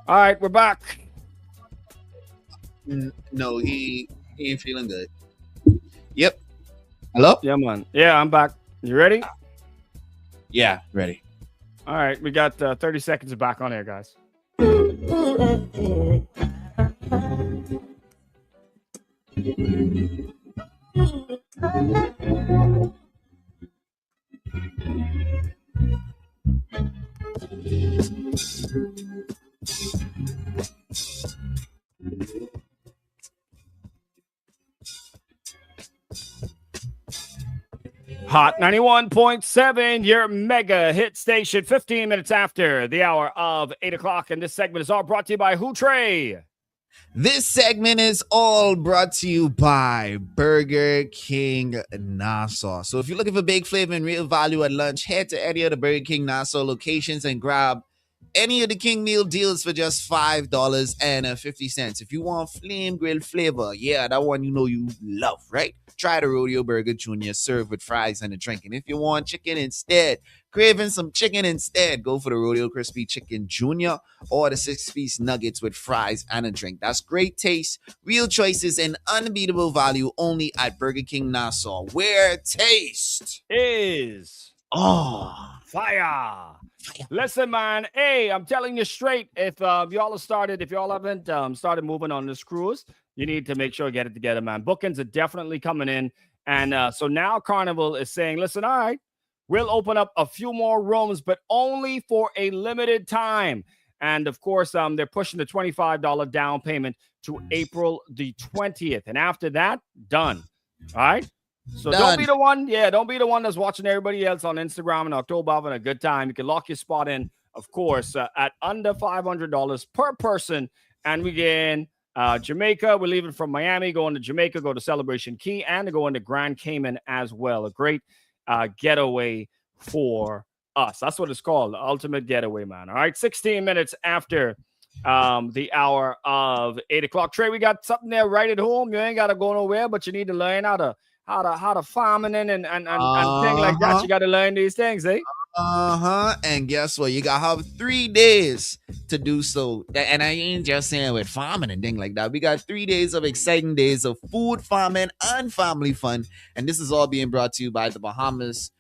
A: All right, we're back.
B: No, he ain't feeling good. Yep. Hello?
A: Yeah, man. Yeah, I'm back. You ready?
B: Yeah, ready.
A: All right, we got 30 seconds back on air, guys. Hot 91.7, your mega hit station, 15 minutes after the hour of 8 o'clock. And this segment is all brought to you by Who Trey.
D: This segment is all brought to you by Burger King Nassau. So if you're looking for big flavor and real value at lunch, head to any of the Burger King Nassau locations and grab any of the King meal deals for just $5.50. If you want flame grill flavor, yeah, that one you know you love, right? Try the Rodeo Burger Jr. served with fries and a drink. And if you want chicken instead, craving some chicken instead, go for the Rodeo Crispy Chicken Jr. or the 6-piece nuggets with fries and a drink. That's great taste, real choices, and unbeatable value only at Burger King Nassau, where taste
A: Is
D: oh
A: fire. Listen, man. Hey, I'm telling you straight. If y'all haven't started moving on this cruise, you need to make sure you get it together, man. Bookings are definitely coming in, and so now Carnival is saying, listen, all right, we'll open up a few more rooms, but only for a limited time. And of course, they're pushing the $25 down payment to April the 20th, and after that, done. All right. So don't be the one, don't be the one that's watching everybody else on Instagram in October having a good time. You can lock your spot in, of course, at under $500 per person. And we get Jamaica. We're leaving from Miami, going to Jamaica, go to Celebration Key, and to go into Grand Cayman as well. A great getaway for us. That's what it's called, the ultimate getaway, man. All right, 16 minutes after the hour of 8 o'clock. Trey, we got something there right at home. You ain't got to go nowhere, but you need to learn how to farming and things like that. You got to learn these things, eh?
D: And guess what? You gotta have 3 days to do so. And I ain't just saying with farming and things like that. We got 3 days of exciting days of food, farming, and family fun. And this is all being brought to you by the Bahamas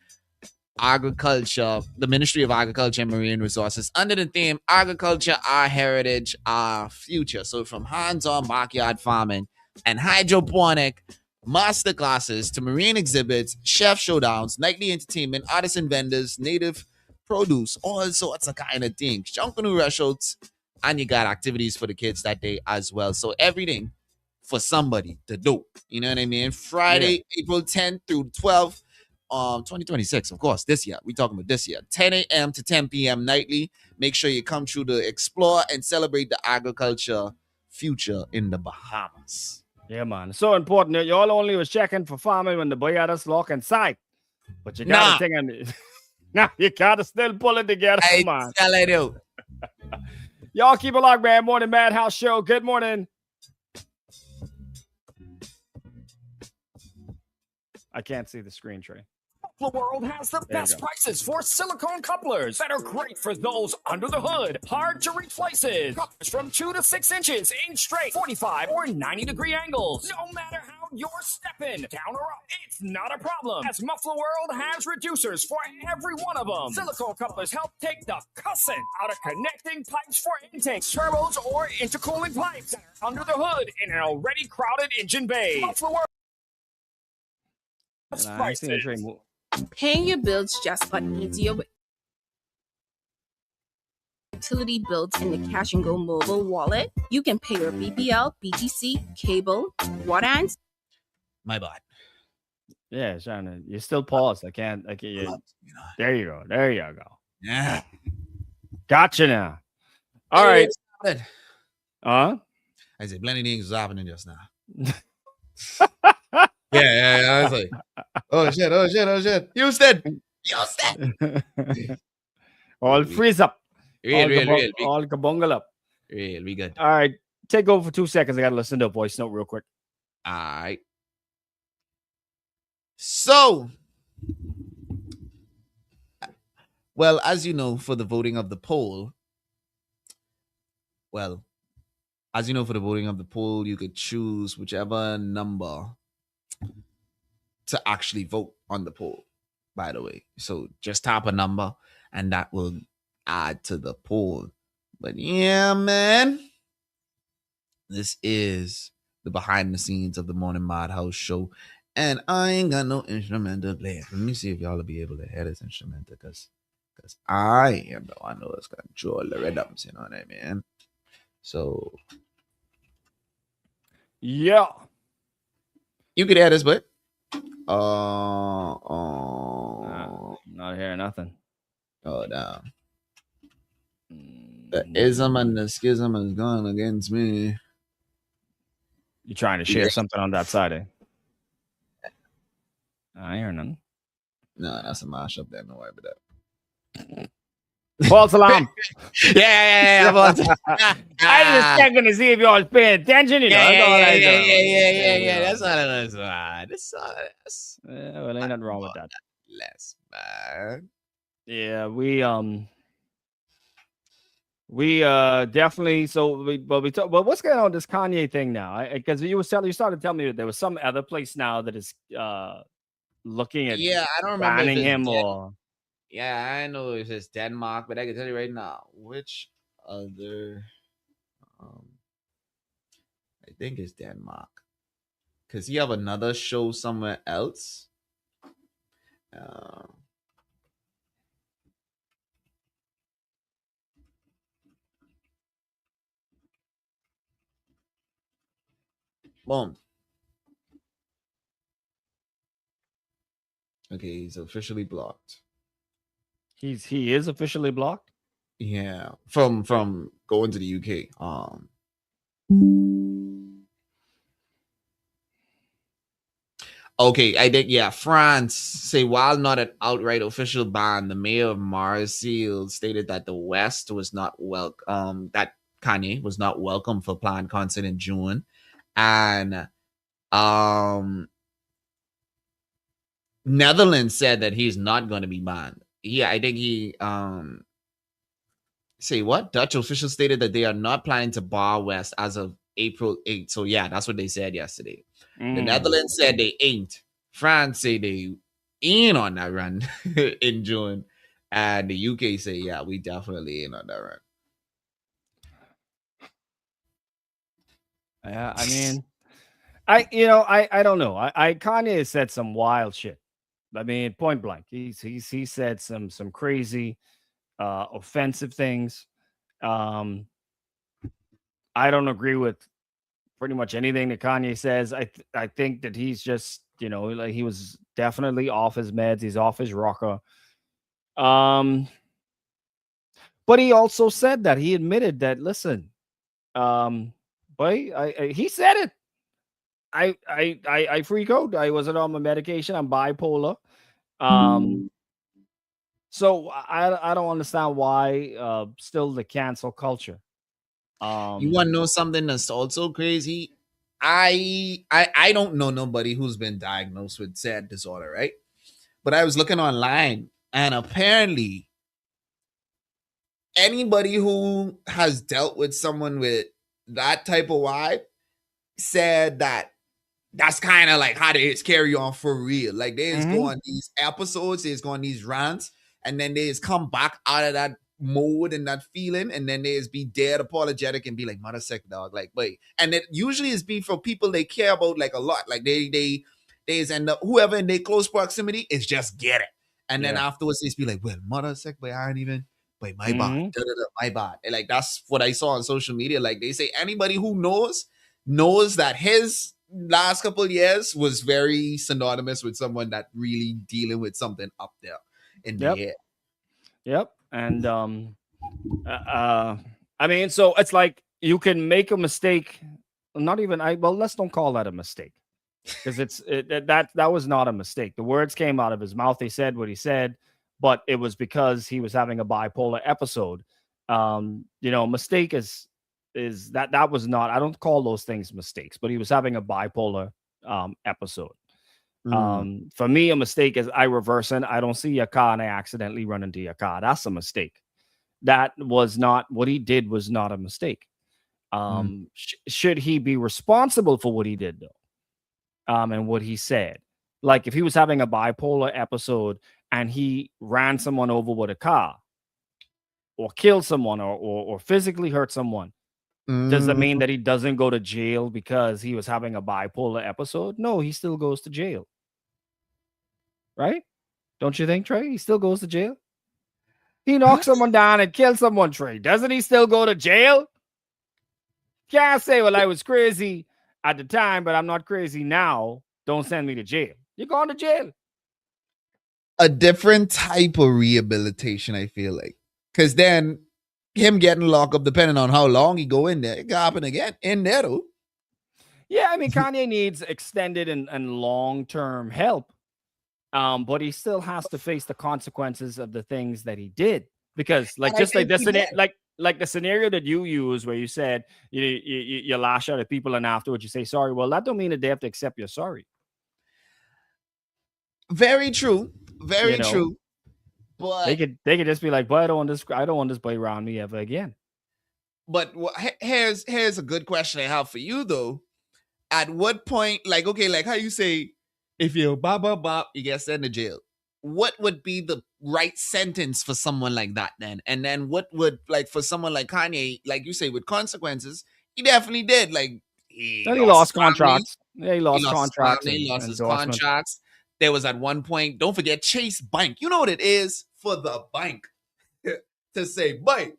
D: Agriculture, the Ministry of Agriculture and Marine Resources, under the theme Agriculture, Our Heritage, Our Future. So from hands-on backyard farming and hydroponic masterclasses to marine exhibits, chef showdowns, nightly entertainment, artists and vendors, native produce, all sorts of kind of things. Junkanoo restaurants, and you got activities for the kids that day as well. So everything for somebody to do. You know what I mean? Friday, April 10th through 12th. 2026, of course, this year. We talking about this year. 10 a.m. to 10 p.m. nightly. Make sure you come through to explore and celebrate the agriculture future in the Bahamas.
A: Yeah, man. It's so important. You all only was checking for farming when the boy had us lock inside. But you got to think now you gotta still pull it together, man.
D: I do.
A: Y'all keep it locked, man. Morning Madhouse Show. Good morning. I can't see the screen, Trey.
F: The world has the best prices for silicone couplers that are great for those under the hood. Hard to reach places. Couplers from 2 to 6 inches in straight 45 or 90-degree angles. No matter how you're stepping, down or up, it's not a problem. As Muffler World has reducers for every one of them. Silicone couplers help take the cussing out of connecting pipes for intakes, turbos, or intercooling pipes that are under the hood in an already crowded engine bay. Muffler World.
G: Paying your bills just got easier with utility bills in the Cash and Go mobile wallet. You can pay your BPL, BTC, cable, water, and
D: my bad.
A: Yeah, Shannon, you still paused. I can't. There you go. There you go.
D: Yeah,
A: gotcha now. All right.
D: I said plenty things was happening just now. Yeah. I was like, oh shit. Houston.
A: All freeze up.
D: Real.
A: All kabungle up.
D: Real, we good.
A: All right. Take over for 2 seconds. I got to listen to a voice note real quick.
D: All right. So, well, as you know, for the voting of the poll,
B: well, as you know, for the voting of the poll, you could choose whichever number to actually vote on the poll, by the way. So just tap a number and that will add to the poll. But yeah, man, this is the behind the scenes of the Morning Madhouse show. And I ain't got no instrumental play. Let me see if y'all will be able to hear this instrumental because I am the one who is control the rhythms, you know what I mean? So
A: Yeah.
B: you could hear this, but
A: Not hearing nothing.
B: oh damn. The ism and the schism has gone against me.
A: You trying to share something on that side, eh? I hear nothing.
B: No, that's a mashup there. No worry about that.
A: False alarm.
B: Yeah.
A: I was just checking to see if y'all was paying attention. You know,
B: Yeah. That's all it is, man. That's all it is.
A: Well, ain't nothing wrong with that.
B: Less, man.
A: Yeah, we definitely. So, we talk. But what's going on with this Kanye thing now? Because you started telling me that there was some other place now that is looking at
B: Yeah, I don't remember
A: banning him or.
B: Yeah, I know it says Denmark, but I can tell you right now which other. I think it's Denmark, because you have another show somewhere else. Boom. Okay, he's officially blocked.
A: He is officially blocked.
B: Yeah, from going to the UK. Okay, I think France say while not an outright official ban, the mayor of Marseille stated that the West was not that Kanye was not welcome for planned concert in June, and Netherlands said that he's not going to be banned. Yeah, I think he say what? Dutch officials stated that they are not planning to bar West as of April 8th. So yeah, that's what they said yesterday. The Netherlands said they ain't. France say they ain't on that run in June. And the UK say, yeah, we definitely ain't on that run.
A: Yeah, I mean, I don't know. I Kanye said some wild shit. I mean, point blank, he said some crazy, offensive things. I don't agree with pretty much anything that Kanye says. I think that he's just like he was definitely off his meds. He's off his rocker. But he also said that he admitted that. Listen, but he said it. I freak out. I wasn't on my medication. I'm bipolar. So I don't understand why still the cancel culture.
B: You want to know something that's also crazy? I don't know nobody who's been diagnosed with sad disorder, right? But I was looking online, and apparently anybody who has dealt with someone with that type of vibe said that that's kind of like how they carry on for real. Like they just go on these episodes, they just go on these rants, and then they just come back out of that mode and that feeling, and then they just be dead apologetic and be like, mother sick dog. Like, wait. And it usually is be for people they care about like a lot. Like they just end up whoever in their close proximity is just get it. And then afterwards they just be like, well, mother sick, but I ain't even my bad. My bad. And like that's what I saw on social media. Like they say anybody who knows that his last couple of years was very synonymous with someone that really dealing with something up there in the head.
A: Yep. And I mean, so it's like you can make a mistake. Not even let's don't call that a mistake, because that was not a mistake. The words came out of his mouth. He said what he said, but it was because he was having a bipolar episode. Mistake is that was not. I don't call those things mistakes, but he was having a bipolar episode. For me, a mistake is I reverse and I don't see a car and I accidentally run into your car. That's a mistake. That was not what he did. Was not a mistake. Should he be responsible for what he did though? And what he said. Like if he was having a bipolar episode and he ran someone over with a car or killed someone or physically hurt someone, does that mean that he doesn't go to jail because he was having a bipolar episode? No, he still goes to jail. Right? Don't you think, Trey? He still goes to jail. He knocks someone down and kills someone, Trey. Doesn't he still go to jail? Can't say, well, I was crazy at the time, but I'm not crazy now. Don't send me to jail. You're going to jail.
B: A different type of rehabilitation, I feel like. Because then him getting locked up, depending on how long he go in there, it can happen again in there, though.
A: Yeah, I mean, Kanye needs extended and long-term help. But he still has to face the consequences of the things that he did. Because like just like this, like the scenario that you use where you said you lash out at people and afterwards you say sorry. Well, that don't mean that they have to accept your sorry.
B: Very true. Very true. But
A: they could just be like, "Boy, I don't want this boy around me ever again."
B: But here's a good question I have for you though. At what point, like, okay, like how you say, if you bop, you get sent to jail. What would be the right sentence for someone like that then? And then what would, like, for someone like Kanye, like you say, with consequences, he definitely did. Like
A: he lost contracts. Yeah, he lost contracts.
B: He lost his contracts. There was at one point, don't forget Chase Bank. You know what it is for the bank to say, "Boy,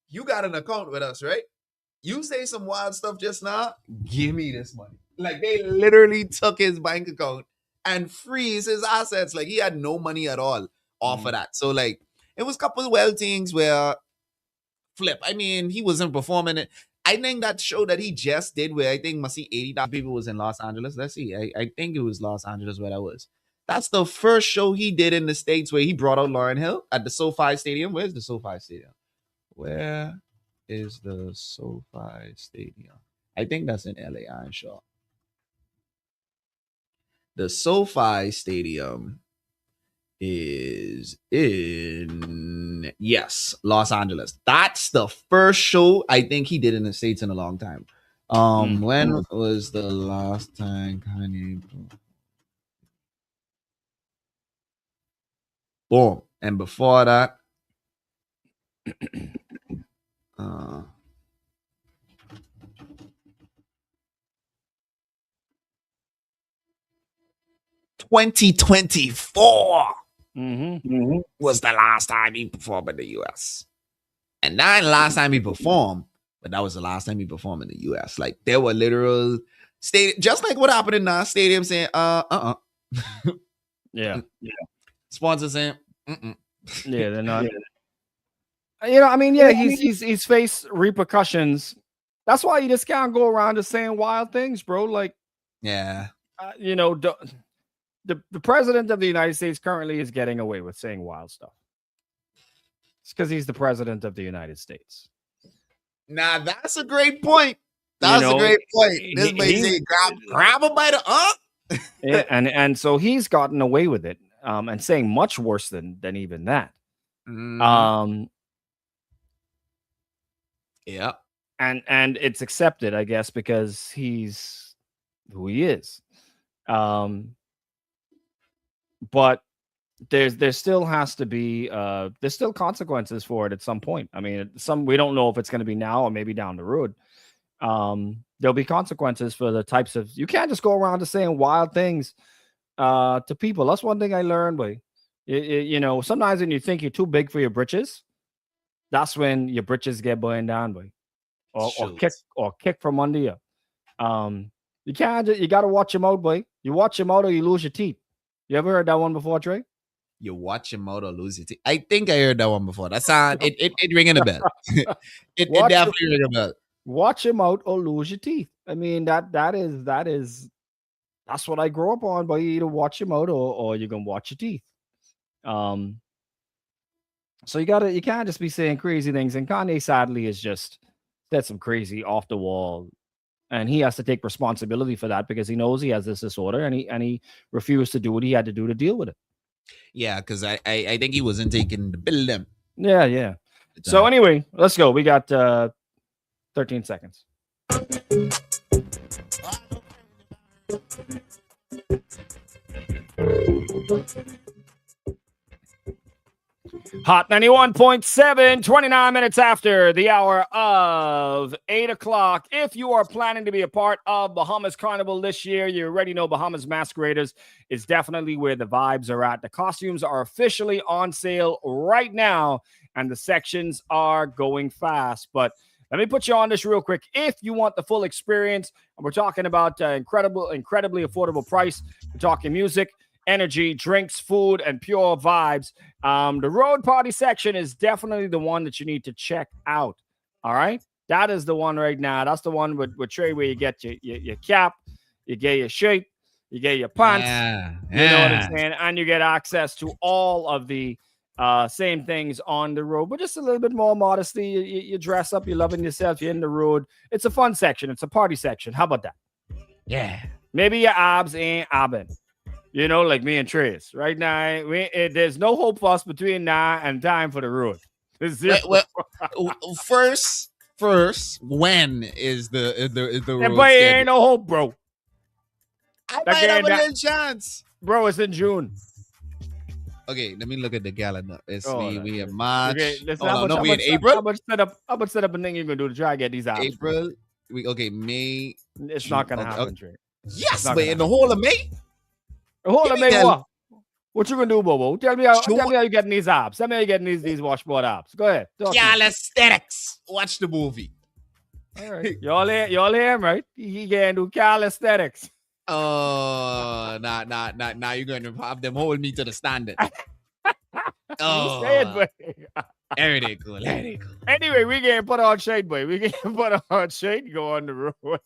B: you got an account with us, right? You say some wild stuff just now, give me this money." Like they literally took his bank account and freeze his assets. Like he had no money at all off of that. So like it was a couple of wild things where flip. I mean, he wasn't performing it. I think that show that he just did where I think must see 80,000 people was in Los Angeles. Let's see. I think it was Los Angeles where that was. That's the first show he did in the States where he brought out Lauryn Hill at the SoFi Stadium. Where's the SoFi Stadium? Where is the SoFi Stadium? I think that's in LA, I'm sure. The SoFi Stadium is in, yes, Los Angeles. That's the first show I think he did in the States in a long time. When was the last time Kanye? Boom. And before that, 2024 was the last time he performed in the US. And not the last time he performed, but that was the last time he performed in the US. Like there were literal stadium, just like what happened in Nas Stadium saying,
A: Yeah.
B: Sponsors saying,
A: Yeah, they're not. You know, I mean, yeah, he's faced repercussions. That's why you just can't go around just saying wild things, bro. Like,
B: yeah,
A: you know, the president of the United States currently is getting away with saying wild stuff. It's because he's the president of the United States.
B: Now that's a great point. That's a great point. This may say grab him by the
A: yeah, and so he's gotten away with it, and saying much worse than even that.
B: Yeah,
A: and it's accepted, I guess, because he's who he is. But there still has to be there's still consequences for it at some point. I mean, we don't know if it's going to be now or maybe down the road. There'll be consequences for the types of, you can't just go around just saying wild things to people. That's one thing I learned, boy. You know, sometimes when you think you're too big for your britches, that's when your britches get burned down, boy, or kick from under you. You can't. You got to watch your mouth, boy. You watch your mouth or you lose your teeth. You ever heard that one before, Trey?
B: You watch your mouth or lose your teeth. I think I heard that one before. That sound it ringing a bell. it definitely ringing a bell.
A: Watch your mouth or lose your teeth. I mean that's what I grew up on. But you either watch your mouth or you're gonna watch your teeth. So you can't just be saying crazy things. And Kanye sadly has just said some crazy off the wall, and he has to take responsibility for that because he knows he has this disorder, and he refused to do what he had to do to deal with it.
B: Yeah, because I think he wasn't taking the bill them.
A: Yeah. So anyway, let's go. We got 13 seconds. Hot 91.7, 29 minutes after the hour of 8 o'clock. If you are planning to be a part of Bahamas Carnival this year, you already know Bahamas Masqueraders is definitely where the vibes are at. The costumes are officially on sale right now, and the sections are going fast. But let me put you on this real quick. If you want the full experience, and we're talking about incredibly affordable price, we're talking music, energy, drinks, food, and pure vibes. The road party section is definitely the one that you need to check out. All right. That is the one right now. That's the one with Trey where you get your cap, you get your shirt, you get your pants. You know what I'm saying? And you get access to all of the same things on the road, but just a little bit more modesty. You dress up, you're loving yourself, you're in the road. It's a fun section. It's a party section. How about that?
D: Yeah.
A: Maybe your abs ain't abbing. You know, like me and Trace. Right now, there's no hope for us between now and time for the road.
D: First, when is the road
A: But ain't no hope, bro.
D: I might have a little chance.
A: Bro, it's in June.
D: Okay, let me look at the calendar. We have
A: Okay,
D: March.
A: listen,
D: we in April.
A: How much setup and thing you gonna do to try to get these out?
D: April. May.
A: It's not gonna happen, Trey.
D: Yes, but in the whole of May.
A: Hold on, man. What you gonna do, Bobo? Tell me how you getting these abs. Tell me how you getting these washboard abs. Go ahead.
D: Calisthenics. Watch the movie.
A: All right. Y'all hear him, right? He can do calisthenics.
D: Oh, nah. You're gonna have them hold me to the standard. Everything cool.
A: Anyway, we can put on shade, boy. We can put on shade and go on the road.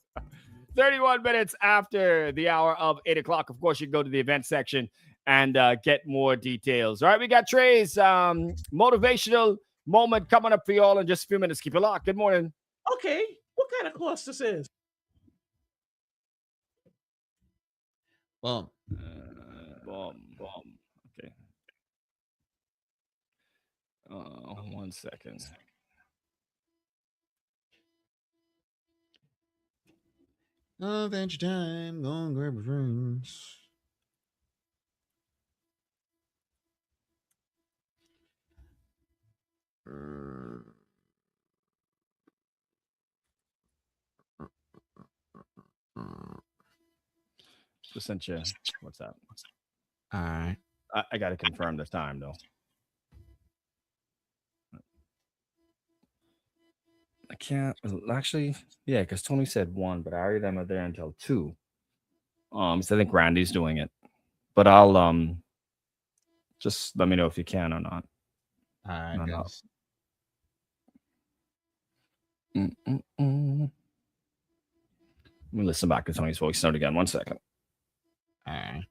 A: 31 minutes after the hour of 8 o'clock. Of course, you can go to the event section and get more details. All right, we got Trey's motivational moment coming up for y'all in just a few minutes. Keep it locked. Good morning.
H: Okay, what kind of course this is?
D: Boom.
A: Okay. 1 second.
D: Adventure time. Go and grab your friends.
A: Just sent you. What's that?
D: All right.
A: I got to confirm this time, though. I can't actually. Yeah, because Tony said 1, but I already am there until 2. So I think Randy's doing it, but I'll just let me know if you can or not.
D: All right, guys.
A: Let me listen back to Tony's voice note again. 1 second.
D: All right.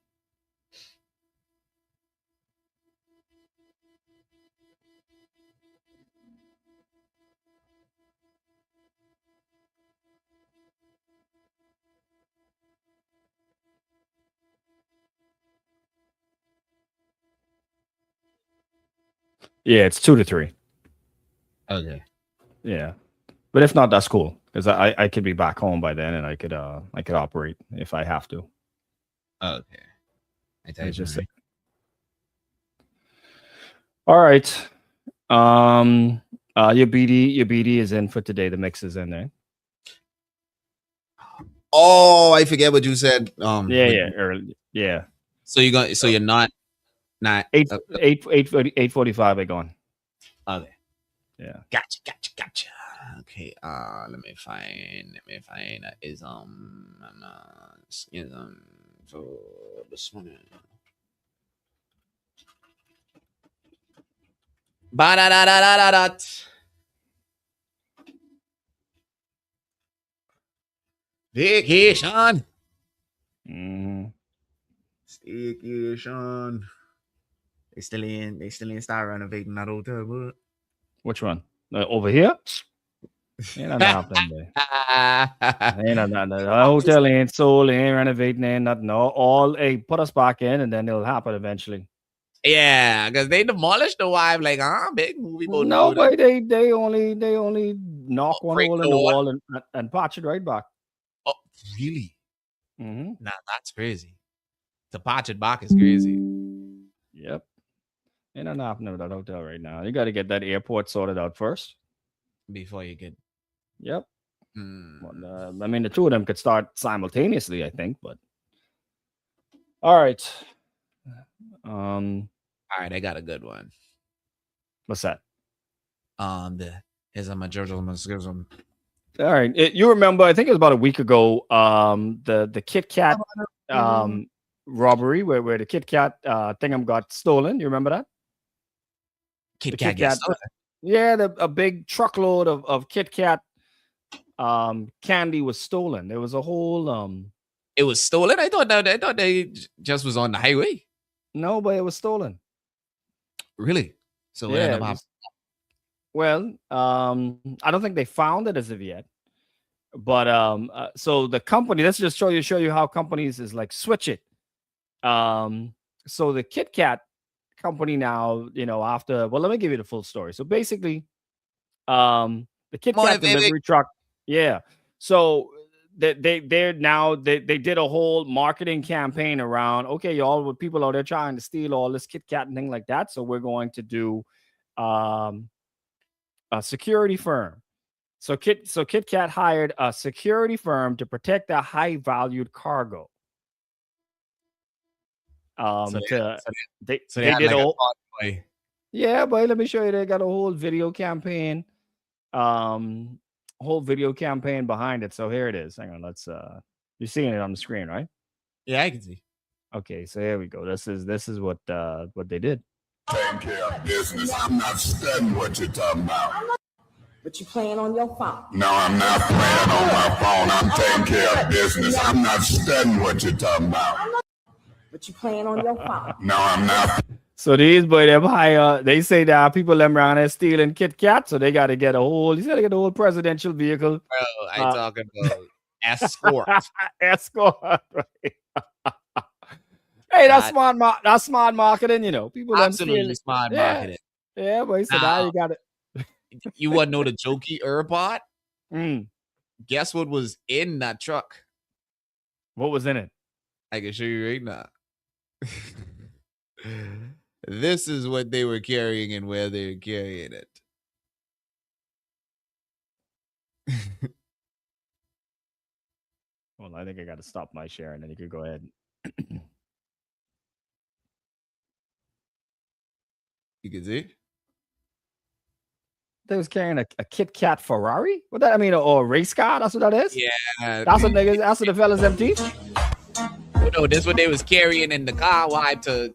A: Yeah, it's 2 to 3.
D: Okay.
A: Yeah, but if not, that's cool because I could be back home by then and I could operate if I have to.
D: Okay. I
A: just say. All right. Your BD is in for today. The mix is in there.
D: Oh, I forget what you said.
A: Yeah.
D: So you're not
A: 8:45. I gone.
D: Okay.
A: Yeah.
D: Gotcha. Okay. Let me find so this one. Ba-da-da-da-da-da-da. Vacation. Staycation. They still ain't start renovating that hotel, but
A: which one? Over here? Ain't nothing there. The hotel ain't sold, ain't renovating, ain't nothing. No, all put us back in, and then it'll happen eventually.
D: Yeah, because they demolished the vibe, like big movie.
A: No, but they only knock one hole in the wall and patch it right back.
B: Really?
A: Mm-hmm.
B: Nah, that's crazy. To patch it back is crazy.
A: Yep. Ain't nothing happening with that hotel right now. You got to get that airport sorted out first.
B: Before you get.
A: Yep.
B: Hmm.
A: Well, I mean, the two of them could start simultaneously, I think. But all right.
B: All right, I got a good one.
A: What's that?
B: Here's a majority.
A: All right. You remember? I think it was about a week ago. The Kit Kat robbery where the Kit Kat thingam got stolen. You remember that?
B: Kit
A: The
B: Kat gets stolen.
A: Yeah, a big truckload of Kit Kat candy was stolen. There was a whole
B: It was stolen. I thought they just was on the highway.
A: No, but it was stolen.
B: Really? So what ended up happening?
A: Well, I don't think they found it as of yet. But so the company, let's just show you how companies is like switch it. So the Kit Kat company now, after, well, let me give you the full story. So basically, the Kit Kat delivery truck, yeah. So they did a whole marketing campaign around, okay, y'all, with people out there trying to steal all this Kit Kat and thing like that. So we're going to do a security firm. So Kit Kat hired a security firm to protect their high valued cargo. They did a yeah, but let me show you. They got a whole video campaign, behind it. So here it is. Hang on, let's you're seeing it on the screen, right?
B: Yeah, I can see.
A: Okay, so here we go. This is what they did.
I: Taking care of business. I'm not studying what you're talking about.
J: But you playing on your phone.
I: No, I'm not playing on my phone. I'm taking care of business. I'm not studying what you're talking about.
J: But you playing on your phone.
I: No, I'm not.
A: So these boy them hire. They say that people them around there stealing Kit Kat, so they got to get a whole. He's got to get a whole presidential vehicle.
B: Bro, I talking about escort.
A: Escort. Right? Hey, that's smart. That's smart marketing. People
B: absolutely smart marketing.
A: Yeah, but he said now you got it.
B: You want to know the jokey part?
A: Mm.
B: Guess what was in that truck?
A: What was in it?
B: I can show you right now. This is what they were carrying and where they were carrying it.
A: Well, I think I got to stop my share, and then you could go ahead.
B: You can see.
A: They was carrying a Kit Kat Ferrari. What that? I mean, or a race car? That's what that is.
B: Yeah,
A: that's what niggas. That's what the fellas empty.
B: Oh, no, this what they was carrying in the car. Why to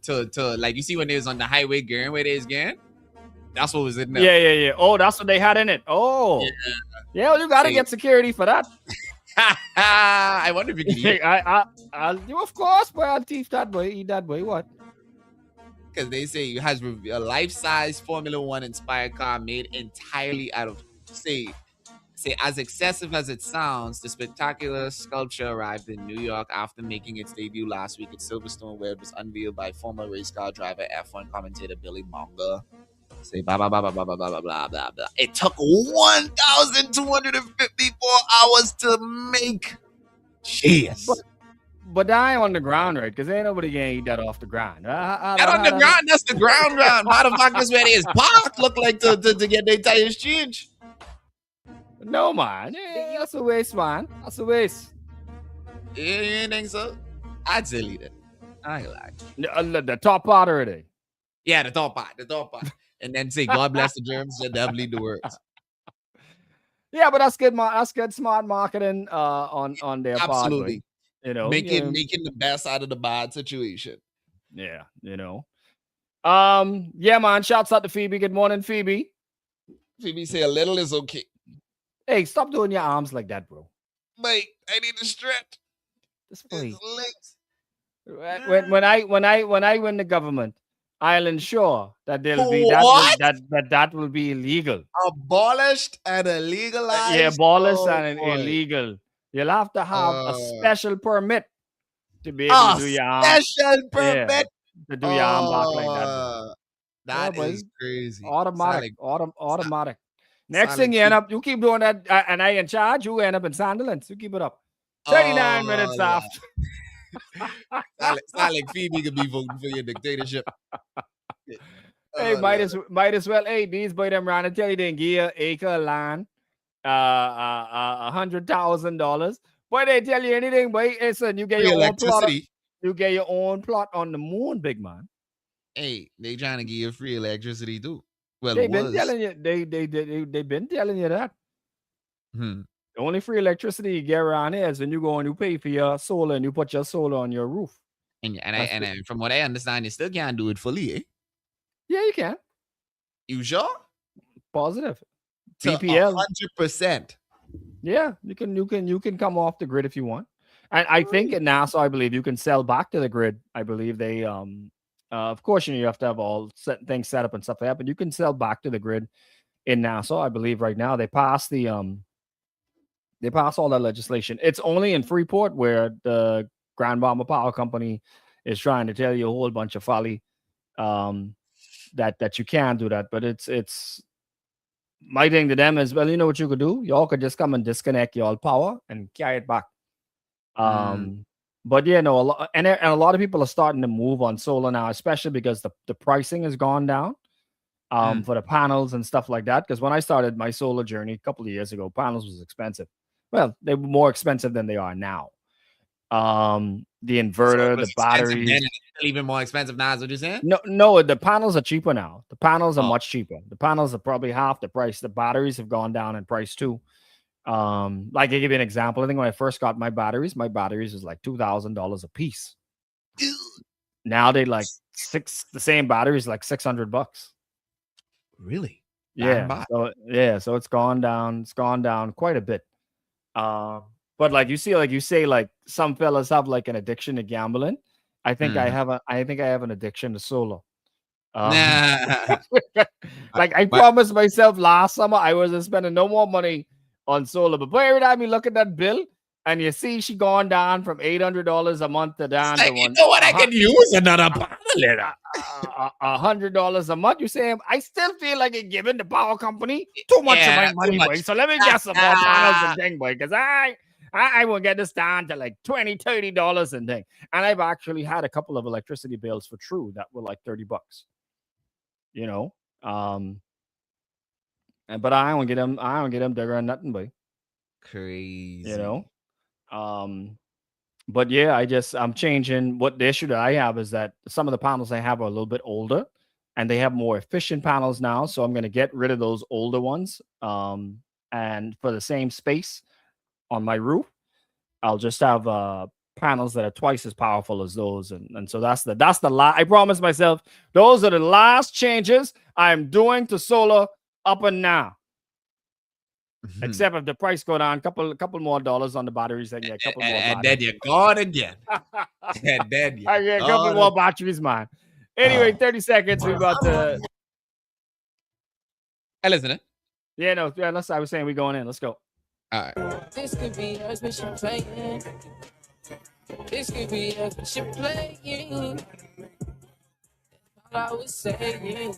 B: like you see when they was on the highway gearing where they was gearing. That's what was in there.
A: Yeah. Oh, that's what they had in it. Oh, yeah. Well, you got to get security for that.
B: I wonder if you can eat it.
A: I'll do, of course, boy. I'll teach that boy, eat that boy. What?
B: Because they say it has a life-size Formula One inspired car made entirely out of say as excessive as it sounds. The spectacular sculpture arrived in New York after making its debut last week at Silverstone, where it was unveiled by former race car driver, F1 commentator Billy Monga. Say blah blah blah blah blah blah blah blah blah blah. It took 1,254 hours to make. Jeez.
A: But I ain't on the ground, right? Because ain't nobody gonna eat that off the ground.
B: That on the ground, that's the ground. Motherfuckers where they is parked look like to get their tires changed.
A: No, man. Yeah, that's a waste, man. That's a waste.
B: You ain't think so? I'd say leave it. I ain't like
A: the top part already.
B: Yeah, the top part. And then say, God bless the Germans, and they'll lead the words.
A: Yeah, but that's good. That's good, smart marketing on their part.
B: Absolutely.
A: Making
B: the best out of the bad situation.
A: Yeah, yeah, man. Shouts out to Phoebe. Good morning, Phoebe.
B: Phoebe say a little is okay.
A: Hey, stop doing your arms like that, bro.
B: Mate, I need to stretch.
A: This way. When I win the government, I'll ensure that there'll be that will be illegal.
B: Abolished and illegalized.
A: Abolished and illegal. You'll have to have a special permit to be able to do your arm.
B: Special permit
A: to do your arm back like that.
B: That is crazy.
A: Automatic. Next thing you keep doing that, and I in charge, you end up in Sandlands. You keep it up. 39 minutes after.
B: Sound like Phoebe could be voting for your dictatorship.
A: Hey, might as well. Hey, these boy them around and tell you they give you acre of land, $100,000. Boy, they tell you anything, boy. Listen, you get
B: Free
A: your own plot.
B: electricity.
A: You get your own plot on the moon, big man.
B: Hey, they trying to give you free electricity too. Well,
A: They've been telling you. They've been telling you that. The only free electricity you get around here is when you go and you pay for your solar and you put your solar on your roof.
B: And from what I understand, you still can't do it fully, eh?
A: Yeah, you can.
B: You sure?
A: Positive.
B: BPL 100%.
A: Yeah, you can come off the grid if you want. And I think in NASA, I believe you can sell back to the grid. I believe they of course you have to have all things set up and stuff like that, but you can sell back to the grid in NASA. I believe right now they passed all that legislation. It's only in Freeport where the Grand Bomber Power Company is trying to tell you a whole bunch of folly that you can do that. But it's my thing to them is, well, you know what you could do? Y'all could just come and disconnect y'all power and carry it back. But yeah, no, a lot of people are starting to move on solar now, especially because the pricing has gone down for the panels and stuff like that. Because when I started my solar journey a couple of years ago, panels was expensive. Well, they were more expensive than they are now. The inverter, the batteries,
B: even more expensive now. Is what you're saying?
A: No, the panels are cheaper now. The panels are much cheaper. The panels are probably half the price. The batteries have gone down in price too. Like I give you an example. I think when I first got my batteries was like $2,000 a piece. Now they like the same batteries like $600.
B: Really?
A: Yeah. So it's gone down. It's gone down quite a bit. But like you say, like some fellas have like an addiction to gambling. I think I have an addiction to solar. Like I promised myself last summer I wasn't spending no more money on solar. But boy, every time you look at that bill and you see she gone down from $800 a month to down to
B: you know what? I can use another bottle
A: $100 a month. You say I still feel like it's giving the power company too much of my money, boy. So let me get some more panels and thing, boy, because I will get this down to like $20-$30 and thing. And I've actually had a couple of electricity bills for True that were like $30. You know, but I don't get them digger and nothing, boy.
B: Crazy.
A: You know, but yeah, I'm changing. What the issue that I have is that some of the panels I have are a little bit older, and they have more efficient panels now. So I'm going to get rid of those older ones. And for the same space on my roof, I'll just have panels that are twice as powerful as those, and so that's the I promised myself those are the last changes I'm doing to solar up and now. Except if the price go down, couple more dollars on the batteries, I get a couple more.
B: And then you're gone again. And then
A: I get a couple more batteries, man. Anyway, 30 seconds. We about to.
B: Hey, listen.
A: Yeah, no, yeah. I was saying we going in. Let's go.
B: All right.
K: This could be us, but she playing. This could be us, but she playing. All I was saying.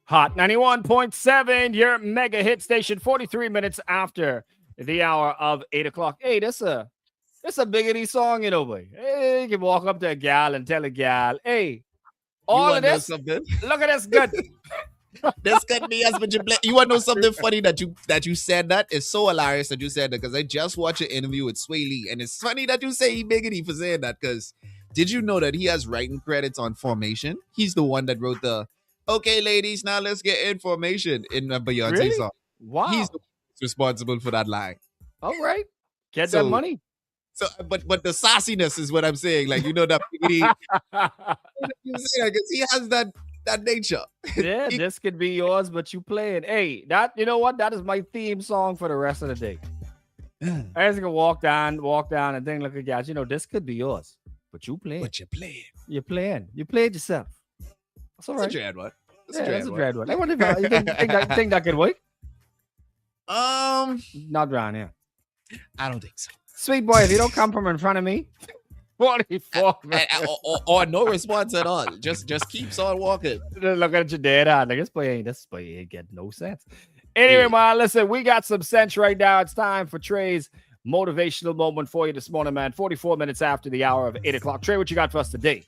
A: Hot 91.7, your mega hit station, 43 minutes after the hour of 8 o'clock. Hey, that's a biggity song, you know, boy. Hey, you can walk up to a gal and tell a gal, hey, all of this, look at this good.
B: This could be us, but you want to know something funny that you said that? It's so hilarious that you said that because I just watched an interview with Sway Lee, and it's funny that you say he biggity for saying that because did you know that he has writing credits on Formation? He's the one that wrote the "Okay, ladies, now let's get information" in a Beyonce song.
A: Wow,
B: he's responsible for that line.
A: All right, get that money.
B: So, but the sassiness is what I'm saying. Like, you know that biggity, because he has that nature.
A: Yeah, this could be yours, but you play it. Hey, you know what? That is my theme song for the rest of the day. I just gonna walk down and then look at guys. You know, this could be yours, but you play it.
B: But you're playing.
A: You're playing. You play it yourself. That's all right.
B: That's a dread one.
A: That's a dread one. I wonder if you think that could work. Not around here.
B: I don't think so.
A: Sweet boy, if you don't come from in front of me, 44 minutes.
D: Or no response at all. Just keeps on walking.
A: Look at your dad. Like, this boy ain't getting no sense. Anyway, man, listen, we got some sense right now. It's time for Trey's motivational moment for you this morning, man. 44 minutes after the hour of 8 o'clock. Trey, what you got for us today?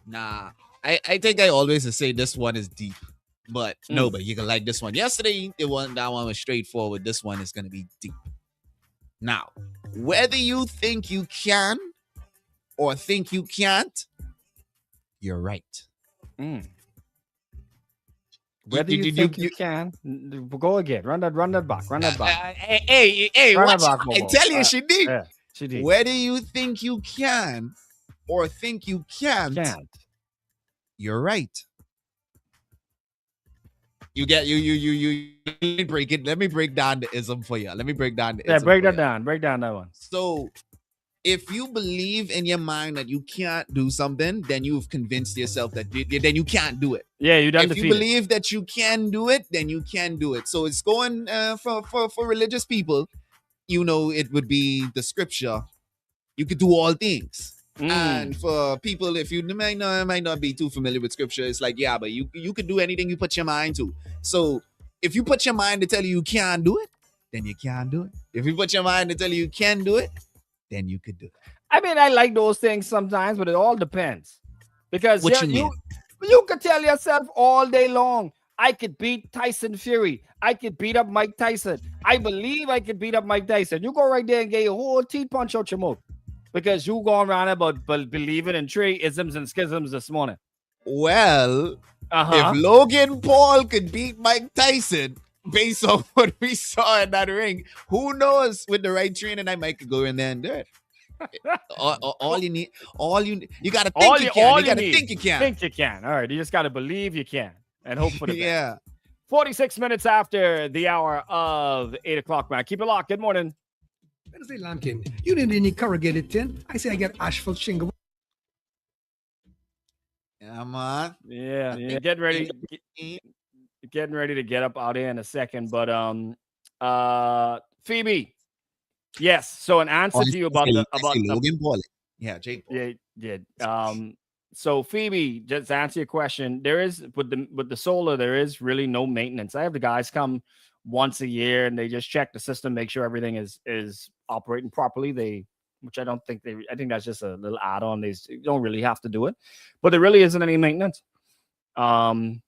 D: Nah, I think I always say this one is deep. But no, but you can like this one. Yesterday, that one was straightforward. This one is going to be deep. Now, whether you think you can or think you can't, you're right.
A: Whether you think you can, go again. Run that back.
D: Hey, watch out. I tell you, she did.
A: Yeah, she did.
D: Whether you think you can or think you can't, you're right. You get you let me break it. Let me break down the ism for you. Let me break down the ism.
A: Yeah, break that down. Break down that one.
D: So if you believe in your mind that you can't do something, then you've convinced yourself that then you can't do it.
A: Yeah, you done
D: If you believe that you can do it, then you can do it. So it's going for religious people, you know, it would be the scripture. You could do all things. And for people, if you might not be too familiar with scripture, it's like, yeah, but you could do anything you put your mind to. So if you put your mind to tell you can't do it, then you can't do it. If you put your mind to tell you can do it, then you could do it.
A: I mean, I like those things sometimes, but it all depends. Because
D: what you mean?
A: You could tell yourself all day long, I could beat Tyson Fury. I could beat up Mike Tyson. I believe I could beat up Mike Tyson. You go right there and get your whole teeth punch out your mouth. Because you going around about believing in three isms and schisms this morning.
D: Well, if Logan Paul could beat Mike Tyson based on what we saw in that ring, who knows? With the right training, I might go in there and do it. all you need, you got to think you can. You got to think you can.
A: Think you can. All right, you just got to believe you can and hope for the best.
D: Yeah.
A: 46 minutes after the hour of 8 o'clock, man. Keep it locked. Good morning.
L: Wednesday Lankin, you didn't need corrugated tin. I say I get asphalt shingle.
D: Yeah, man.
A: Yeah. Getting ready to get up out here in a second. But Phoebe. Yes. So an answer to you about
D: Logan Paul. Yeah, Jake Paul.
A: Yeah. So Phoebe, just to answer your question, there is with the solar, there is really no maintenance. I have the guys come once a year and they just check the system, make sure everything is operating properly. I think that's just a little add-on. They don't really have to do it, but there really isn't any maintenance. Outside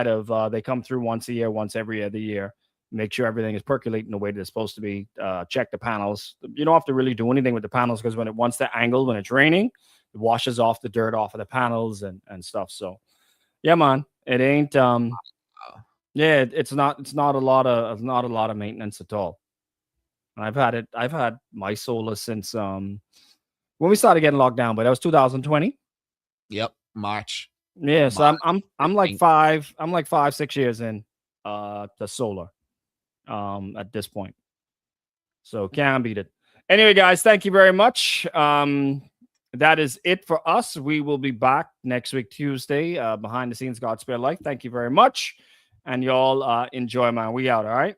A: of they come through once a year, once every other year, make sure everything is percolating the way that it's supposed to be. Check the panels. You don't have to really do anything with the panels because once they're angled, when it's raining, it washes off the dirt off of the panels and stuff. So yeah, man, it ain't it's not a lot of maintenance at all. I've had my solar since when we started getting locked down, but that was 2020.
D: Yep, March.
A: Yeah, so I'm like 5-6 years in the solar at this point. So can't beat it. Anyway, guys, thank you very much. That is it for us. We will be back next week, Tuesday, behind the scenes, God Spare Life. Thank you very much. And y'all enjoy, man. We out, all right?